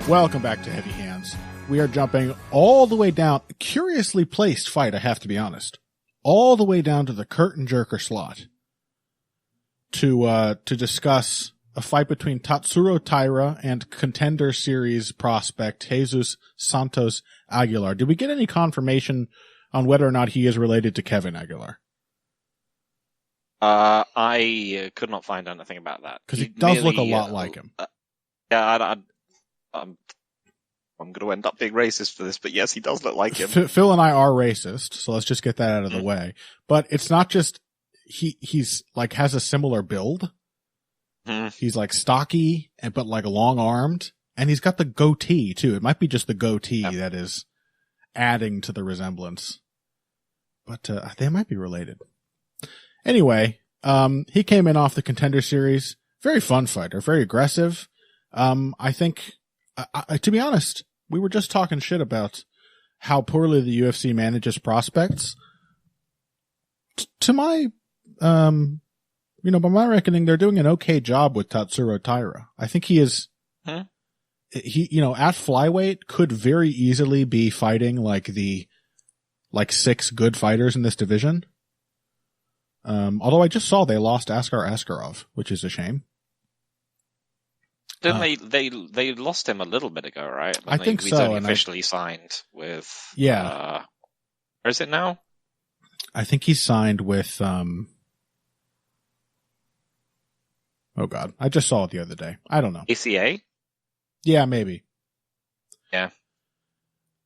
Speaker 1: Welcome back to Heavy Hands. We are jumping all the way down, curiously placed fight, I have to be honest, all the way down to the curtain jerker slot to discuss a fight between Tatsuro Taira and Contender Series prospect Jesus Santos Aguilar. Did we get any confirmation on whether or not he is related to Kevin Aguilar?
Speaker 2: I could not find anything about that.
Speaker 1: Because he does look a lot like him.
Speaker 2: I'm going to end up being racist for this, but yes, he does look like him.
Speaker 1: Phil and I are racist, so let's just get that out of the way. But it's not just he's like has a similar build. He's like stocky, but like long armed, and he's got the goatee too. It might be just the goatee that is adding to the resemblance, but they might be related. Anyway, he came in off the Contender Series. Very fun fighter, very aggressive. I think, to be honest, we were just talking shit about how poorly the UFC manages prospects. To my, by my reckoning, they're doing an okay job with Tatsuro Taira. I think he is, at flyweight could very easily be fighting like six good fighters in this division. Although I just saw they lost Askar Askarov, which is a shame.
Speaker 2: Didn't they lost him a little bit ago, right?
Speaker 1: I think so.
Speaker 2: He's only officially signed with.
Speaker 1: Yeah.
Speaker 2: Where is it now?
Speaker 1: I think he's signed with. Oh God, I just saw it the other day. I don't know.
Speaker 2: ACA?
Speaker 1: Yeah, maybe.
Speaker 2: Yeah.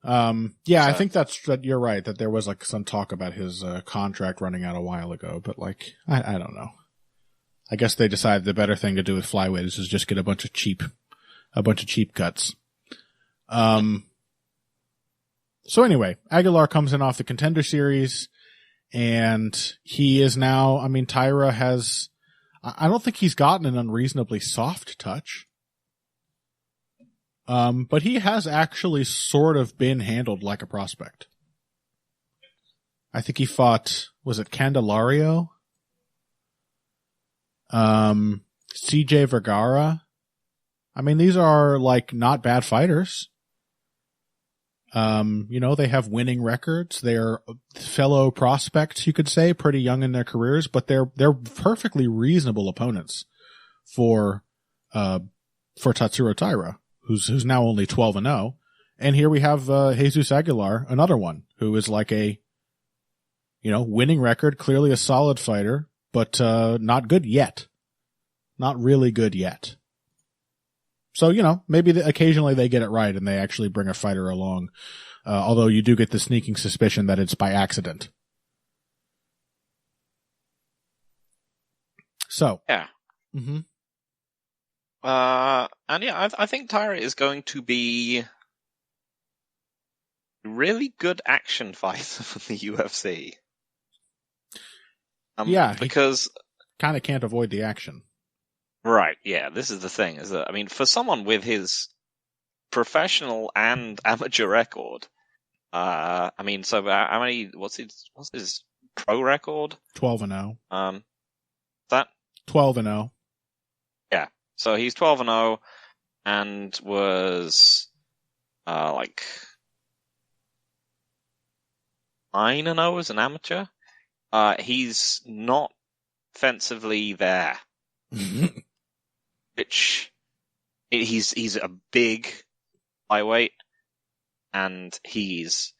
Speaker 1: I think that you're right, that there was like some talk about his contract running out a while ago, but like, I don't know. I guess they decided the better thing to do with flyweight is just get a bunch of cheap cuts. So anyway, Aguilar comes in off the Contender Series, and he is now, Taira I don't think he's gotten an unreasonably soft touch. But he has actually sort of been handled like a prospect. I think he fought, was it Candelario? CJ Vergara. These are like not bad fighters. They have winning records. They're fellow prospects, you could say, pretty young in their careers, but they're perfectly reasonable opponents for Tatsuro Taira, who's now only 12-0. And here we have, Jesus Aguilar, another one who is like a, winning record, clearly a solid fighter, but, not good yet. Not really good yet. So, maybe occasionally they get it right and they actually bring a fighter along. Although you do get the sneaking suspicion that it's by accident. So.
Speaker 2: Yeah.
Speaker 1: Mm-hmm.
Speaker 2: I think Taira is going to be a really good action fighter for the UFC. Because
Speaker 1: kind of can't avoid the action.
Speaker 2: Right, yeah, this is the thing, is that, for someone with his professional and amateur record, so how many, what's his pro record?
Speaker 1: 12-0.
Speaker 2: That?
Speaker 1: 12-0.
Speaker 2: Yeah, so he's 12-0 and was, 9-0 as an amateur. He's not offensively there. Which he's a big flyweight, and he's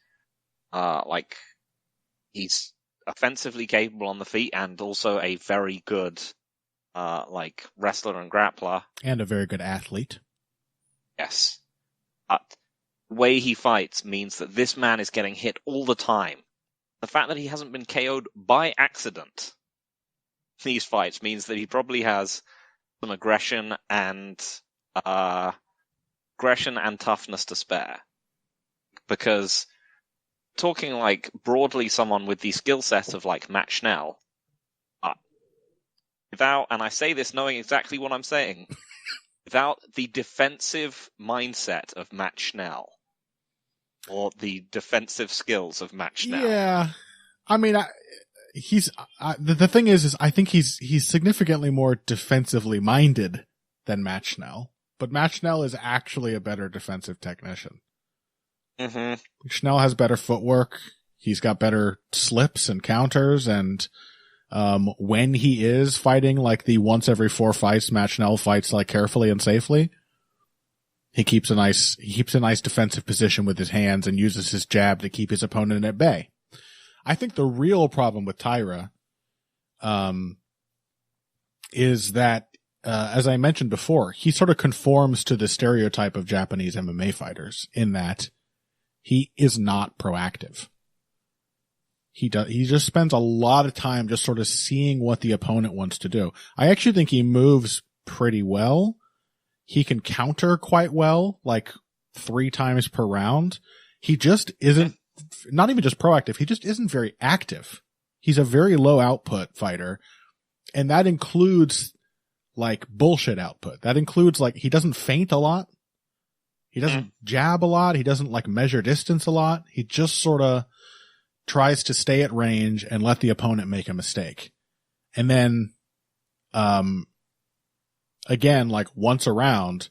Speaker 2: he's offensively capable on the feet, and also a very good wrestler and grappler,
Speaker 1: and a very good athlete.
Speaker 2: Yes, but the way he fights means that this man is getting hit all the time. The fact that he hasn't been KO'd by accident in these fights means that he probably has some aggression and toughness to spare. Because talking like broadly someone with the skill set of like Matt Schnell, without, and I say this knowing exactly what I'm saying, without the defensive mindset of Matt Schnell, or the defensive skills of Matt Schnell.
Speaker 1: Yeah. I mean, the thing is I think he's significantly more defensively minded than Matt Schnell, but Matt Schnell is actually a better defensive technician.
Speaker 2: Mm-hmm.
Speaker 1: Schnell has better footwork. He's got better slips and counters, and when he is fighting like the once every 4 fights, Matt Schnell fights like carefully and safely. He keeps a nice defensive position with his hands and uses his jab to keep his opponent at bay. I think the real problem with Taira, is that, as I mentioned before, he sort of conforms to the stereotype of Japanese MMA fighters in that he is not proactive. He just spends a lot of time just sort of seeing what the opponent wants to do. I actually think he moves pretty well. He can counter quite well, like 3 times per round. He just isn't, not even just proactive, he just isn't very active. He's a very low output fighter. And that includes like bullshit output. That includes like, he doesn't feint a lot. He doesn't jab a lot. He doesn't like measure distance a lot. He just sort of tries to stay at range and let the opponent make a mistake. And then, again, like once around,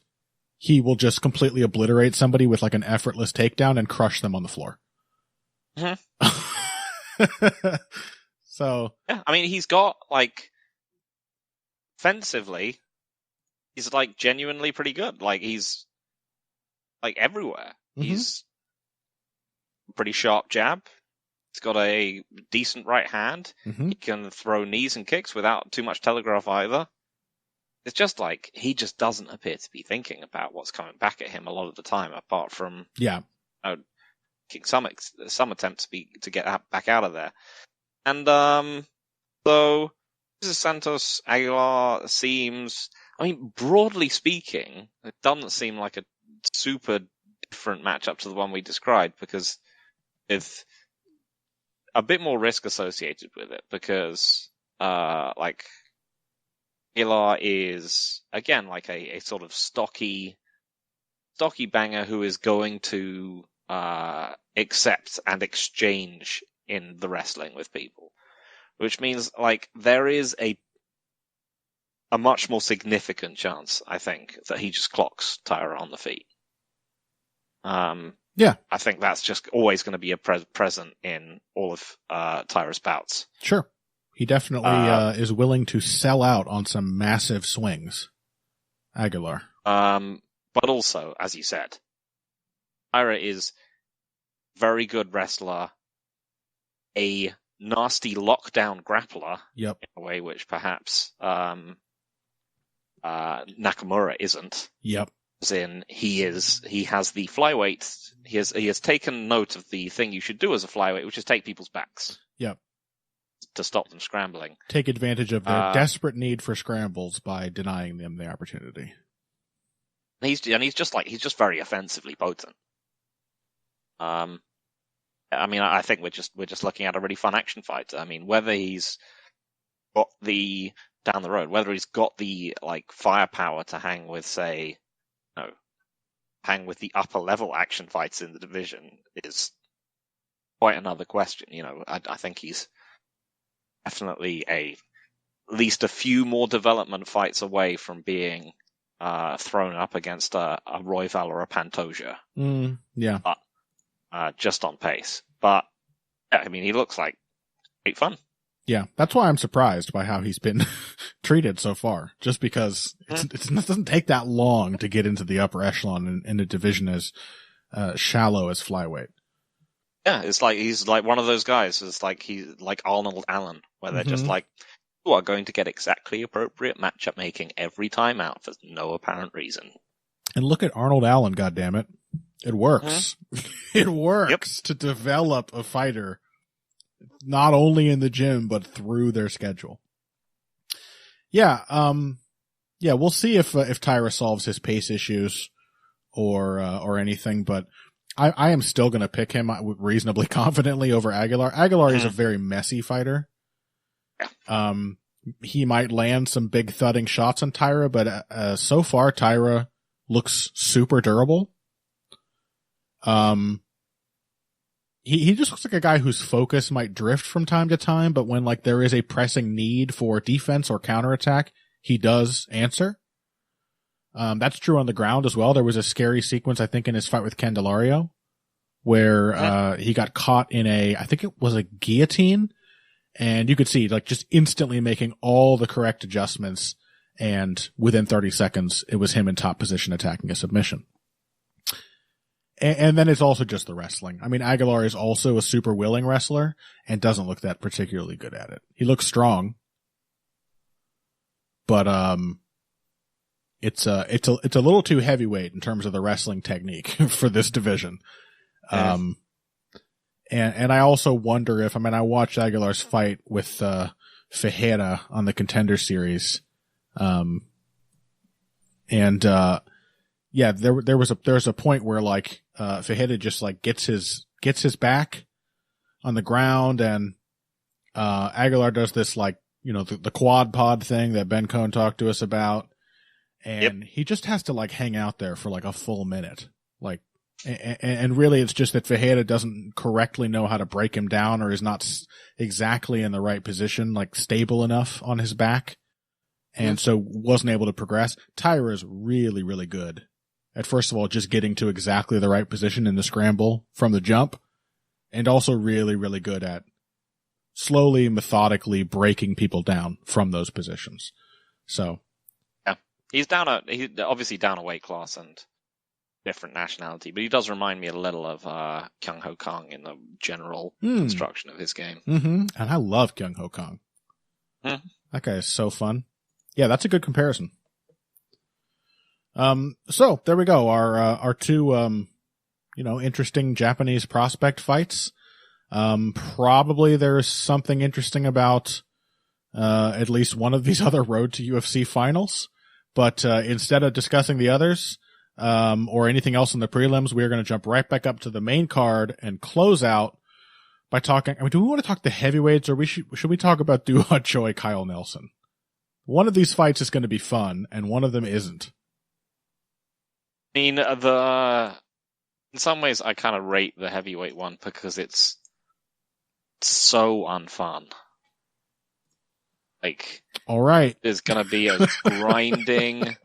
Speaker 1: he will just completely obliterate somebody with like an effortless takedown and crush them on the floor.
Speaker 2: Mm-hmm.
Speaker 1: So,
Speaker 2: yeah, I mean, he's got like, offensively, he's like genuinely pretty good. Like he's like everywhere.
Speaker 1: Mm-hmm.
Speaker 2: He's pretty sharp jab. He's got a decent right hand.
Speaker 1: Mm-hmm.
Speaker 2: He can throw knees and kicks without too much telegraph either. It's just like, he just doesn't appear to be thinking about what's coming back at him a lot of the time, apart from making some attempts to get back out of there. And so this is Santos Aguilar seems, I mean, broadly speaking, it doesn't seem like a super different matchup to the one we described, because with a bit more risk associated with it, because like Aguilar is again like a sort of stocky banger who is going to accept and exchange in the wrestling with people, which means like there is a much more significant chance, I think, that he just clocks Taira on the feet.
Speaker 1: yeah,
Speaker 2: I think that's just always going to be a present in all of Taira's bouts.
Speaker 1: sure. He definitely is willing to sell out on some massive swings. Aguilar.
Speaker 2: But also, as you said, Taira is very good wrestler, a nasty lockdown grappler,
Speaker 1: Yep.
Speaker 2: in a way which perhaps Nakamura isn't.
Speaker 1: Yep.
Speaker 2: As in, he has the flyweight. He has taken note of the thing you should do as a flyweight, which is take people's backs.
Speaker 1: Yep.
Speaker 2: To stop them scrambling.
Speaker 1: Take advantage of their desperate need for scrambles by denying them the opportunity.
Speaker 2: He's just very offensively potent. I mean, I think we're just looking at a really fun action fight. I mean, whether he's got the down the road, whether he's got the like firepower to hang with, say, hang with the upper level action fights in the division is quite another question. You know, I think he's definitely at least a few more development fights away from being thrown up against a Royval or a Pantoja.
Speaker 1: Yeah.
Speaker 2: But, just on pace. But, yeah, I mean, he looks like great fun.
Speaker 1: Yeah, that's why I'm surprised by how he's been treated so far. Just because it doesn't take that long to get into the upper echelon in a division as shallow as flyweight.
Speaker 2: Yeah, it's like he's like one of those guys. It's like he's like Arnold Allen, where they're just like, you are going to get exactly appropriate matchup making every time out for no apparent reason.
Speaker 1: And look at Arnold Allen, goddammit. It works. It works to develop a fighter not only in the gym, but through their schedule. Yeah. Yeah, we'll see if Taira solves his pace issues or anything, but I am still going to pick him reasonably confidently over Aguilar. Aguilar is a very messy fighter. He might land some big thudding shots on Taira, but so far Taira looks super durable. He just looks like a guy whose focus might drift from time to time, but when like there is a pressing need for defense or counterattack, he does answer. That's true on the ground as well. There was a scary sequence, I think, in his fight with Candelario where he got caught in I think it was a guillotine, and you could see like just instantly making all the correct adjustments, and within 30 seconds it was him in top position attacking a submission. And then it's also just the wrestling. I mean, Aguilar is also a super willing wrestler and doesn't look that particularly good at it. He looks strong, but it's a little too heavyweight in terms of the wrestling technique for this division. And I also wonder if, I mean, I watched Aguilar's fight with Ferreira on the Contender Series, yeah, there's a point where like Ferreira just like gets his back on the ground, and Aguilar does this like, you know, the quad pod thing that Ben Cohn talked to us about, and he just has to like hang out there for like a full minute, like, and really it's just that Ferreira doesn't correctly know how to break him down, or is not exactly in the right position, like stable enough on his back, and so wasn't able to progress. Taira is really, really good at, first of all, just getting to exactly the right position in the scramble from the jump, and also really, really good at slowly, methodically breaking people down from those positions. So,
Speaker 2: yeah, he's obviously down a weight class and different nationality, but he does remind me a little of Kyung Ho Kong in the general construction of his game.
Speaker 1: Mm-hmm. And I love Kyung Ho Kong. That guy is so fun. Yeah, that's a good comparison. So there we go. Our two, interesting Japanese prospect fights. Probably there's something interesting about, at least one of these other road to UFC finals, but, instead of discussing the others, or anything else in the prelims, we're going to jump right back up to the main card and close out by talking. I mean, do we want to talk the heavyweights, or should we talk about Doo Ho Choi, Kyle Nelson? One of these fights is going to be fun, and one of them isn't.
Speaker 2: I mean, in some ways, I kind of rate the heavyweight one because it's so unfun. Like,
Speaker 1: all right,
Speaker 2: there's going to be a grinding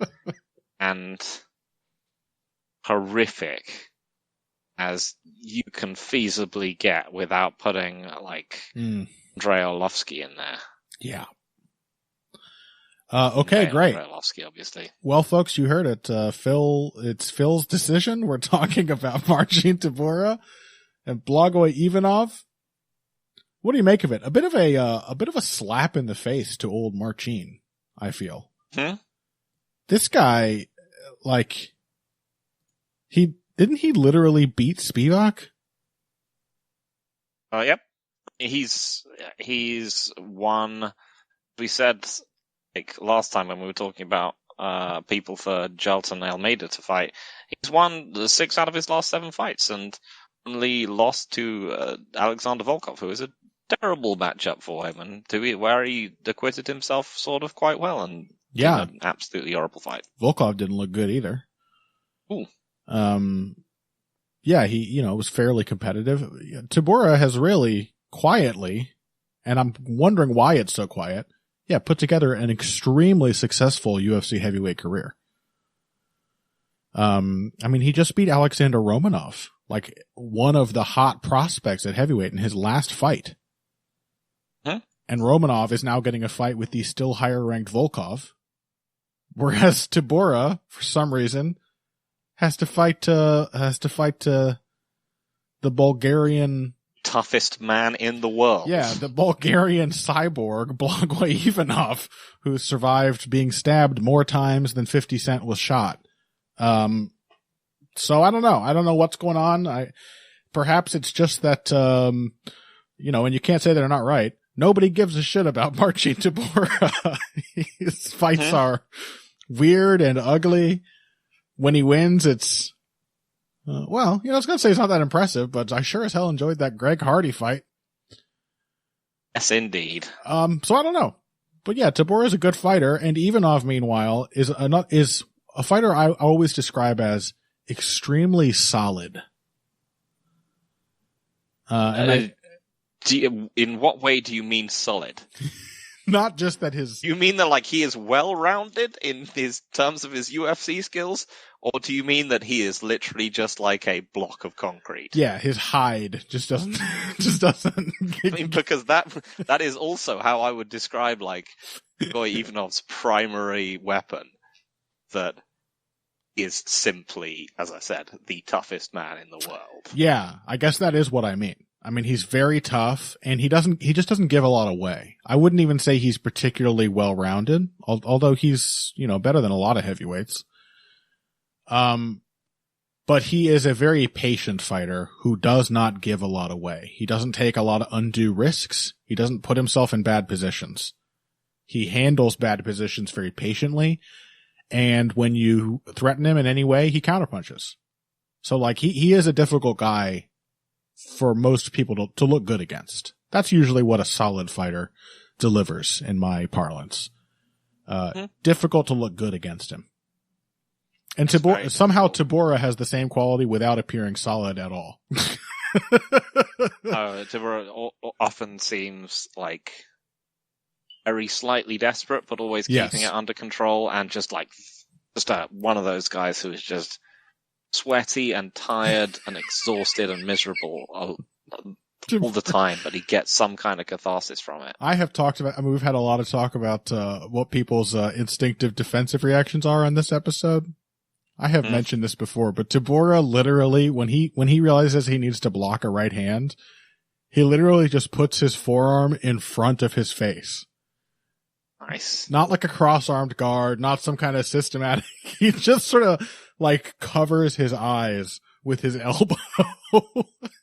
Speaker 2: and horrific as you can feasibly get without putting like Andrei Arlovsky in there.
Speaker 1: Yeah. Okay, great.
Speaker 2: Arlovsky, obviously.
Speaker 1: Well, folks, you heard it. It's Phil's decision. We're talking about Marcin Tabora and Blagoy Ivanov. What do you make of it? A bit of a slap in the face to old Marcin, I feel. This guy, like, didn't he literally beat Spivak?
Speaker 2: Yep. He's won. We said, like, last time when we were talking about people for Jelton Almeida to fight, he's won 6 out of his last 7 fights and only lost to Alexander Volkov, who is a terrible matchup for him, and where he acquitted himself sort of quite well and in an absolutely horrible fight.
Speaker 1: Volkov didn't look good either.
Speaker 2: Ooh.
Speaker 1: Yeah, he, was fairly competitive. Tabora has really quietly, and I'm wondering why it's so quiet, put together an extremely successful UFC heavyweight career. I mean, he just beat Alexander Romanov, like one of the hot prospects at heavyweight in his last fight. And Romanov is now getting a fight with the still higher ranked Volkov, whereas Tabora, for some reason, has to fight the Bulgarian
Speaker 2: toughest man in the world.
Speaker 1: Yeah, the Bulgarian cyborg Blagoy Ivanov, who survived being stabbed more times than 50 Cent was shot. So I don't know. I don't know what's going on. Perhaps it's just that and you can't say they're not right. Nobody gives a shit about Marcin Tabora. His fights are weird and ugly. When he wins, it's Well, I was going to say it's not that impressive, but I sure as hell enjoyed that Greg Hardy fight.
Speaker 2: Yes, indeed.
Speaker 1: So I don't know. But yeah, Tabora is a good fighter, and Ivanov, meanwhile, is a fighter I always describe as extremely solid.
Speaker 2: In what way do you mean solid?
Speaker 1: Not just that his...
Speaker 2: Do you mean that he is well-rounded in his terms of his UFC skills? Or do you mean that he is literally just like a block of concrete?
Speaker 1: Yeah, his hide just doesn't...
Speaker 2: I mean, because that is also how I would describe, Goy Ivanov's primary weapon. That is simply, as I said, the toughest man in the world.
Speaker 1: Yeah, I guess that is what I mean. I mean, he's very tough, and he just doesn't give a lot away. I wouldn't even say he's particularly well-rounded, although he's, better than a lot of heavyweights. But he is a very patient fighter who does not give a lot away. He doesn't take a lot of undue risks. He doesn't put himself in bad positions. He handles bad positions very patiently, and when you threaten him in any way, he counterpunches. So, he is a difficult guy for most people to look good against. That's usually what a solid fighter delivers in my parlance. Difficult to look good against him. And somehow Tabora has the same quality without appearing solid at all.
Speaker 2: Tabora often seems very slightly desperate, but always keeping it under control, and just one of those guys who is just sweaty and tired and exhausted and miserable all the time, but he gets some kind of catharsis from it.
Speaker 1: I have talked about, we've had a lot of talk about what people's instinctive defensive reactions are on this episode. I have mentioned this before, but Tabora literally, when he realizes he needs to block a right hand, he literally just puts his forearm in front of his face.
Speaker 2: Nice.
Speaker 1: Not like a cross-armed guard, not some kind of systematic. He just sort of covers his eyes with his elbow.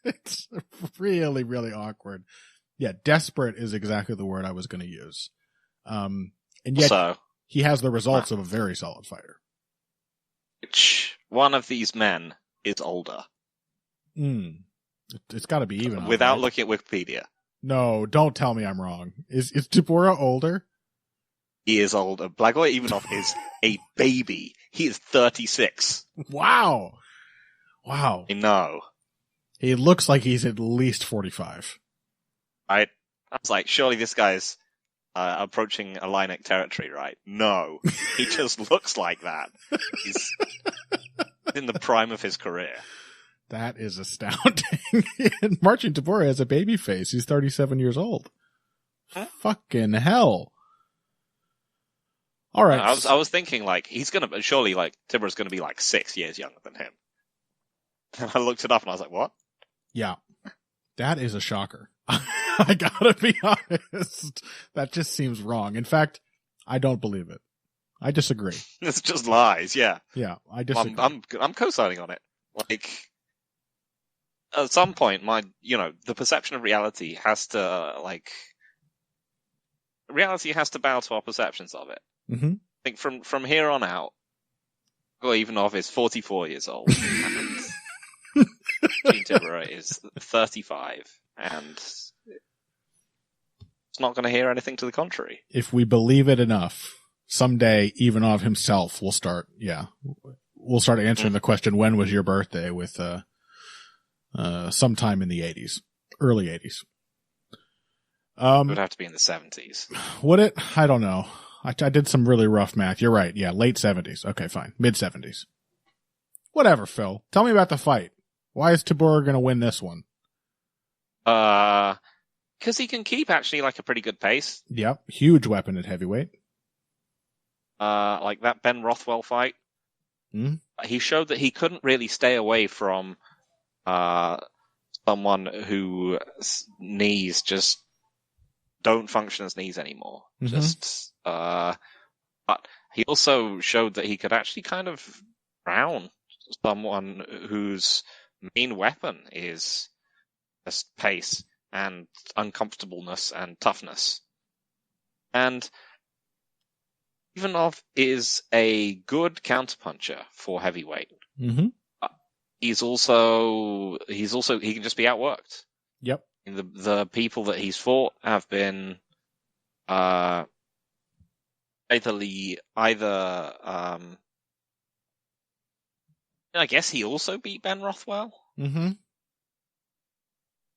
Speaker 1: It's really, really awkward. Yeah, desperate is exactly the word I was going to use. And yet he has the results of a very solid fighter.
Speaker 2: Which one of these men is older?
Speaker 1: It's got to be Ivanov.
Speaker 2: Without looking at Wikipedia.
Speaker 1: No, don't tell me I'm wrong. Is Tabora older?
Speaker 2: He is older. Blagoy Ivanov is a baby. He is 36.
Speaker 1: Wow.
Speaker 2: I know.
Speaker 1: He looks like he's at least 45. I
Speaker 2: was like, surely this guy's approaching Alinic territory, right? No. He just looks like that. He's in the prime of his career.
Speaker 1: That is astounding. And Marcin Tabora has a baby face. He's 37 years old. Huh? Fucking hell. All right.
Speaker 2: I was thinking he's gonna surely Tibora's gonna be 6 years younger than him. And I looked it up and I was like, what?
Speaker 1: Yeah. That is a shocker. I gotta be honest. That just seems wrong. In fact, I don't believe it. I disagree.
Speaker 2: It's just lies, yeah.
Speaker 1: Yeah, I disagree.
Speaker 2: I'm co-signing on it. At some point, the perception of reality has to reality has to bow to our perceptions of it.
Speaker 1: Mm-hmm.
Speaker 2: I think from here on out, Ivanov is 44 years old, and Gene Tabora is 35, and it's not going to hear anything to the contrary.
Speaker 1: If we believe it enough, someday Ivanov himself will start. Yeah, we'll start answering the question, "When was your birthday?" with sometime in the 80s, early 80s.
Speaker 2: It would have to be in the 70s.
Speaker 1: Would it? I don't know. I did some really rough math. You're right. Yeah, late 70s. Okay, fine. Mid 70s. Whatever, Phil. Tell me about the fight. Why is Tabora going to win this one?
Speaker 2: Because he can keep actually a pretty good pace.
Speaker 1: Yep. Huge weapon at heavyweight.
Speaker 2: Like that Ben Rothwell fight.
Speaker 1: Mm-hmm.
Speaker 2: He showed that he couldn't really stay away from someone whose knees just don't function as knees anymore.
Speaker 1: Mm-hmm.
Speaker 2: But he also showed that he could actually kind of drown someone whose main weapon is just pace and uncomfortableness and toughness. And Ivanov is a good counterpuncher for heavyweight.
Speaker 1: Mm-hmm.
Speaker 2: he can just be outworked.
Speaker 1: Yep.
Speaker 2: The people that he's fought have been either I guess he also beat Ben Rothwell.
Speaker 1: Mm-hmm.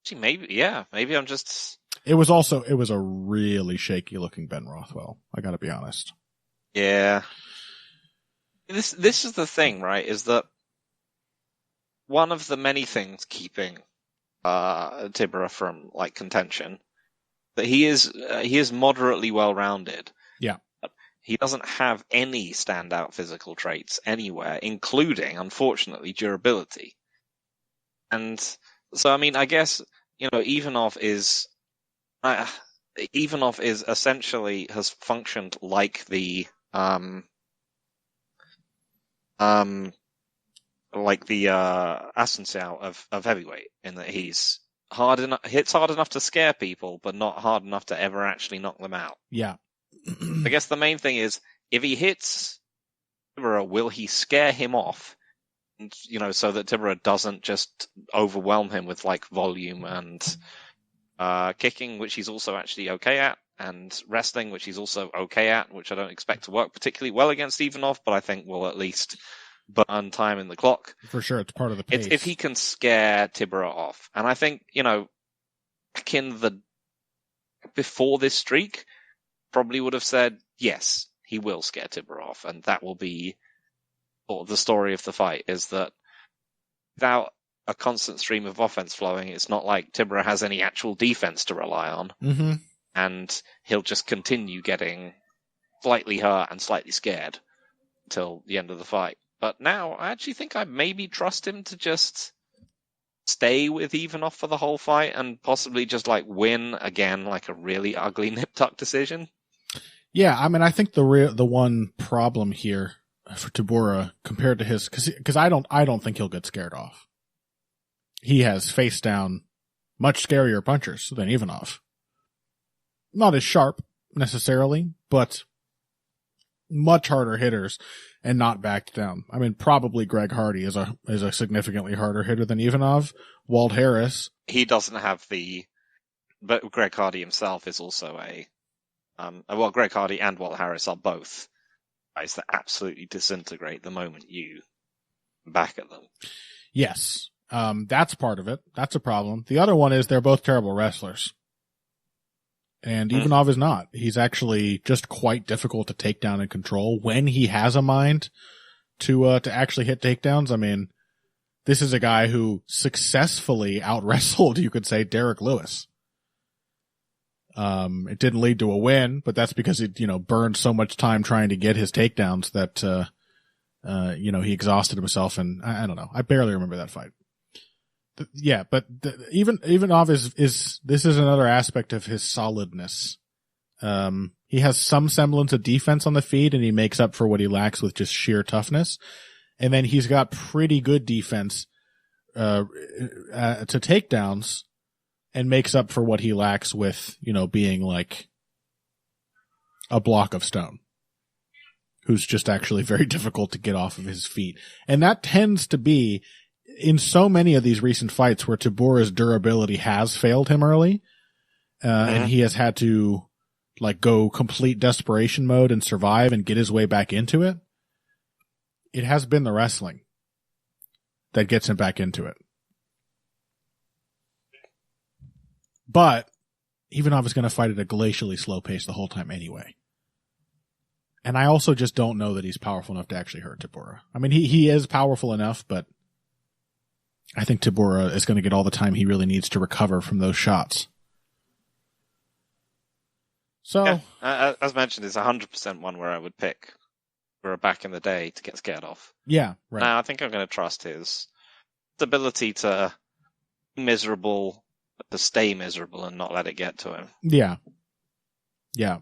Speaker 2: Actually, maybe I'm just.
Speaker 1: It was a really shaky looking Ben Rothwell. I got to be honest.
Speaker 2: Yeah. This is the thing, right? Is that one of the many things keeping Tabora from like contention, that he is moderately well rounded.
Speaker 1: Yeah.
Speaker 2: He doesn't have any standout physical traits anywhere, including, unfortunately, durability. And so, I mean, I guess, Ivanov is essentially has functioned like the Assunção of heavyweight, in that he's hits hard enough to scare people, but not hard enough to ever actually knock them out.
Speaker 1: Yeah.
Speaker 2: I guess the main thing is, if he hits Tabora, will he scare him off? And, so that Tabora doesn't just overwhelm him with like volume and kicking, which he's also actually okay at, and wrestling, which he's also okay at, which I don't expect to work particularly well against Ivanov, but I think will at least burn time in the clock.
Speaker 1: For sure, it's part of the pace.
Speaker 2: If he can scare Tabora off. And I think, back in before this streak, probably would have said, yes, he will scare Tabora off, and that will be the story of the fight, is that without a constant stream of offense flowing, it's not like Tabora has any actual defense to rely on,
Speaker 1: mm-hmm.
Speaker 2: and he'll just continue getting slightly hurt and slightly scared until the end of the fight. But now, I actually think I maybe trust him to just stay with Ivanov for the whole fight and possibly just like win again, like a really ugly nip-tuck decision.
Speaker 1: Yeah, I mean, I think the one problem here for Tabora compared to his, because I don't think he'll get scared off. He has faced down much scarier punchers than Ivanov. Not as sharp necessarily, but much harder hitters and not backed down. I mean, probably Greg Hardy is a significantly harder hitter than Ivanov. Walt Harris.
Speaker 2: He doesn't have but Greg Hardy himself is also Greg Hardy and Walt Harris are both guys that absolutely disintegrate the moment you back at them.
Speaker 1: Yes. That's part of it. That's a problem. The other one is they're both terrible wrestlers. And Ivanov is not. He's actually just quite difficult to take down and control when he has a mind to actually hit takedowns. I mean, this is a guy who successfully out-wrestled, you could say, Derek Lewis. It didn't lead to a win, but that's because he, burned so much time trying to get his takedowns that, he exhausted himself, and I don't know. I barely remember that fight. Yeah, but Ivanov this is another aspect of his solidness. He has some semblance of defense on the feet, and he makes up for what he lacks with just sheer toughness. And then he's got pretty good defense, to takedowns, and makes up for what he lacks with, being like a block of stone, who's just actually very difficult to get off of his feet. And that tends to be in so many of these recent fights where Tabora's durability has failed him early, and he has had to like go complete desperation mode and survive and get his way back into it. It has been the wrestling that gets him back into it. But Ivanov is going to fight at a glacially slow pace the whole time anyway. And I also just don't know that he's powerful enough to actually hurt Tabora. I mean, he is powerful enough, but I think Tabora is going to get all the time he really needs to recover from those shots. So,
Speaker 2: yeah, as mentioned, it's 100% one where I would pick for back in the day to get scared off.
Speaker 1: Yeah, right.
Speaker 2: Now I think I'm going to trust his ability to be miserable, to stay miserable and not let it get to him.
Speaker 1: Yeah. Yeah.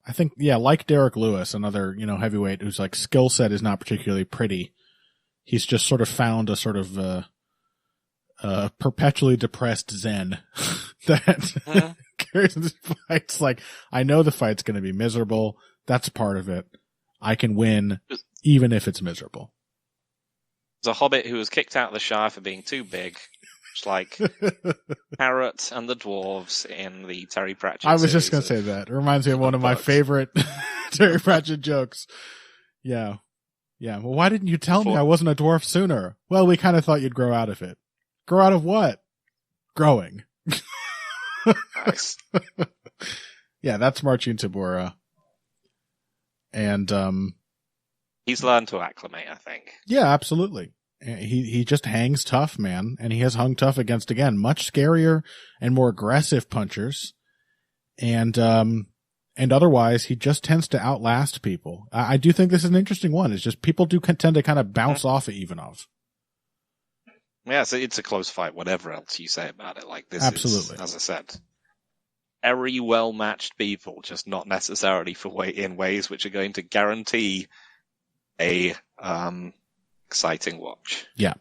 Speaker 1: I think, like Derek Lewis, another, heavyweight whose like skill set is not particularly pretty. He's just sort of found a sort of, perpetually depressed zen that carries these fights. Like, I know the fight's going to be miserable. That's part of it. I can win even if it's miserable.
Speaker 2: There's a hobbit who was kicked out of the Shire for being too big. It's like Parrot and the dwarves in the Terry Pratchett
Speaker 1: I was
Speaker 2: series.
Speaker 1: just going to say that. It reminds me of one of my favorite Terry Pratchett jokes. Yeah. Yeah. Well, why didn't you tell me I wasn't a dwarf sooner? Well, we kind of thought you'd grow out of it. Grow out of what? Growing.
Speaker 2: Nice.
Speaker 1: Yeah, that's Marcin Tabora. And
Speaker 2: he's learned to acclimate, I think.
Speaker 1: Yeah, absolutely. He just hangs tough, man, and he has hung tough against, again, much scarier and more aggressive punchers, and otherwise he just tends to outlast people. I do think this is an interesting one. It's just people do tend to kind of bounce off of Ivanov.
Speaker 2: Yeah, so it's a close fight, whatever else you say about it. Like this
Speaker 1: Absolutely.
Speaker 2: is, as I said, very well-matched people, just not necessarily in ways which are going to guarantee a exciting watch.
Speaker 1: Yeah.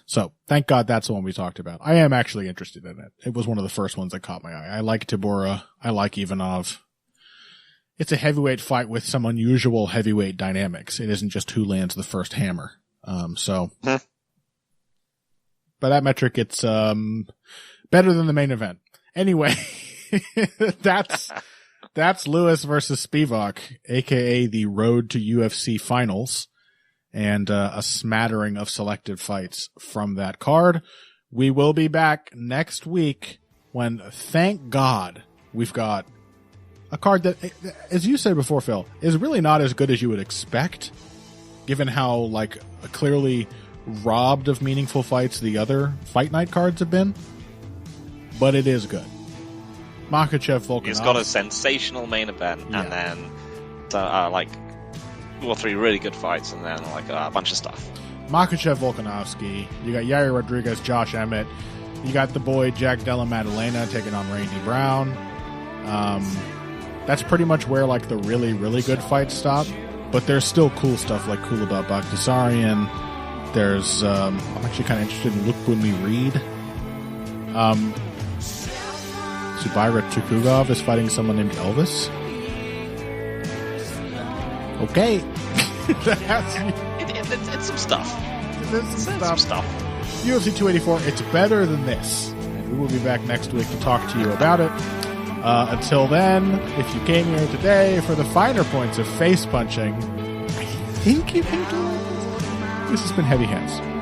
Speaker 1: So, thank God that's the one we talked about. I am actually interested in it. It was one of the first ones that caught my eye. I like Tabora. I like Ivanov. It's a heavyweight fight with some unusual heavyweight dynamics. It isn't just who lands the first hammer. By that metric, it's better than the main event. Anyway, that's Lewis versus Spivak, aka the Road to UFC Finals, and a smattering of selected fights from that card. We will be back next week when, thank God, we've got a card that, as you said before, Phil, is really not as good as you would expect, given how, like, clearly robbed of meaningful fights the other Fight Night cards have been. But it is good. Makhachev Volkanovski.
Speaker 2: It's got a sensational main event, and then like 2 or 3 really good fights, and then like a bunch of stuff.
Speaker 1: Makhachev Volkanovski. You got Yair Rodriguez, Josh Emmett. You got the boy Jack Della Maddalena taking on Randy Brown. That's pretty much where like the really, really good fights stop. But there's still cool stuff like Kulabut Bakhtasarian. There's I'm actually kind of interested in Lukbunmi Reed. Subaira Tukugov is fighting someone named Elvis. Okay.
Speaker 2: It's some stuff.
Speaker 1: It's some stuff.
Speaker 2: stuff.
Speaker 1: UFC 284, it's better than this. And we will be back next week to talk to you about it. Until then, if you came here today for the finer points of face punching, I think you came to like this. This has been Heavy Hands.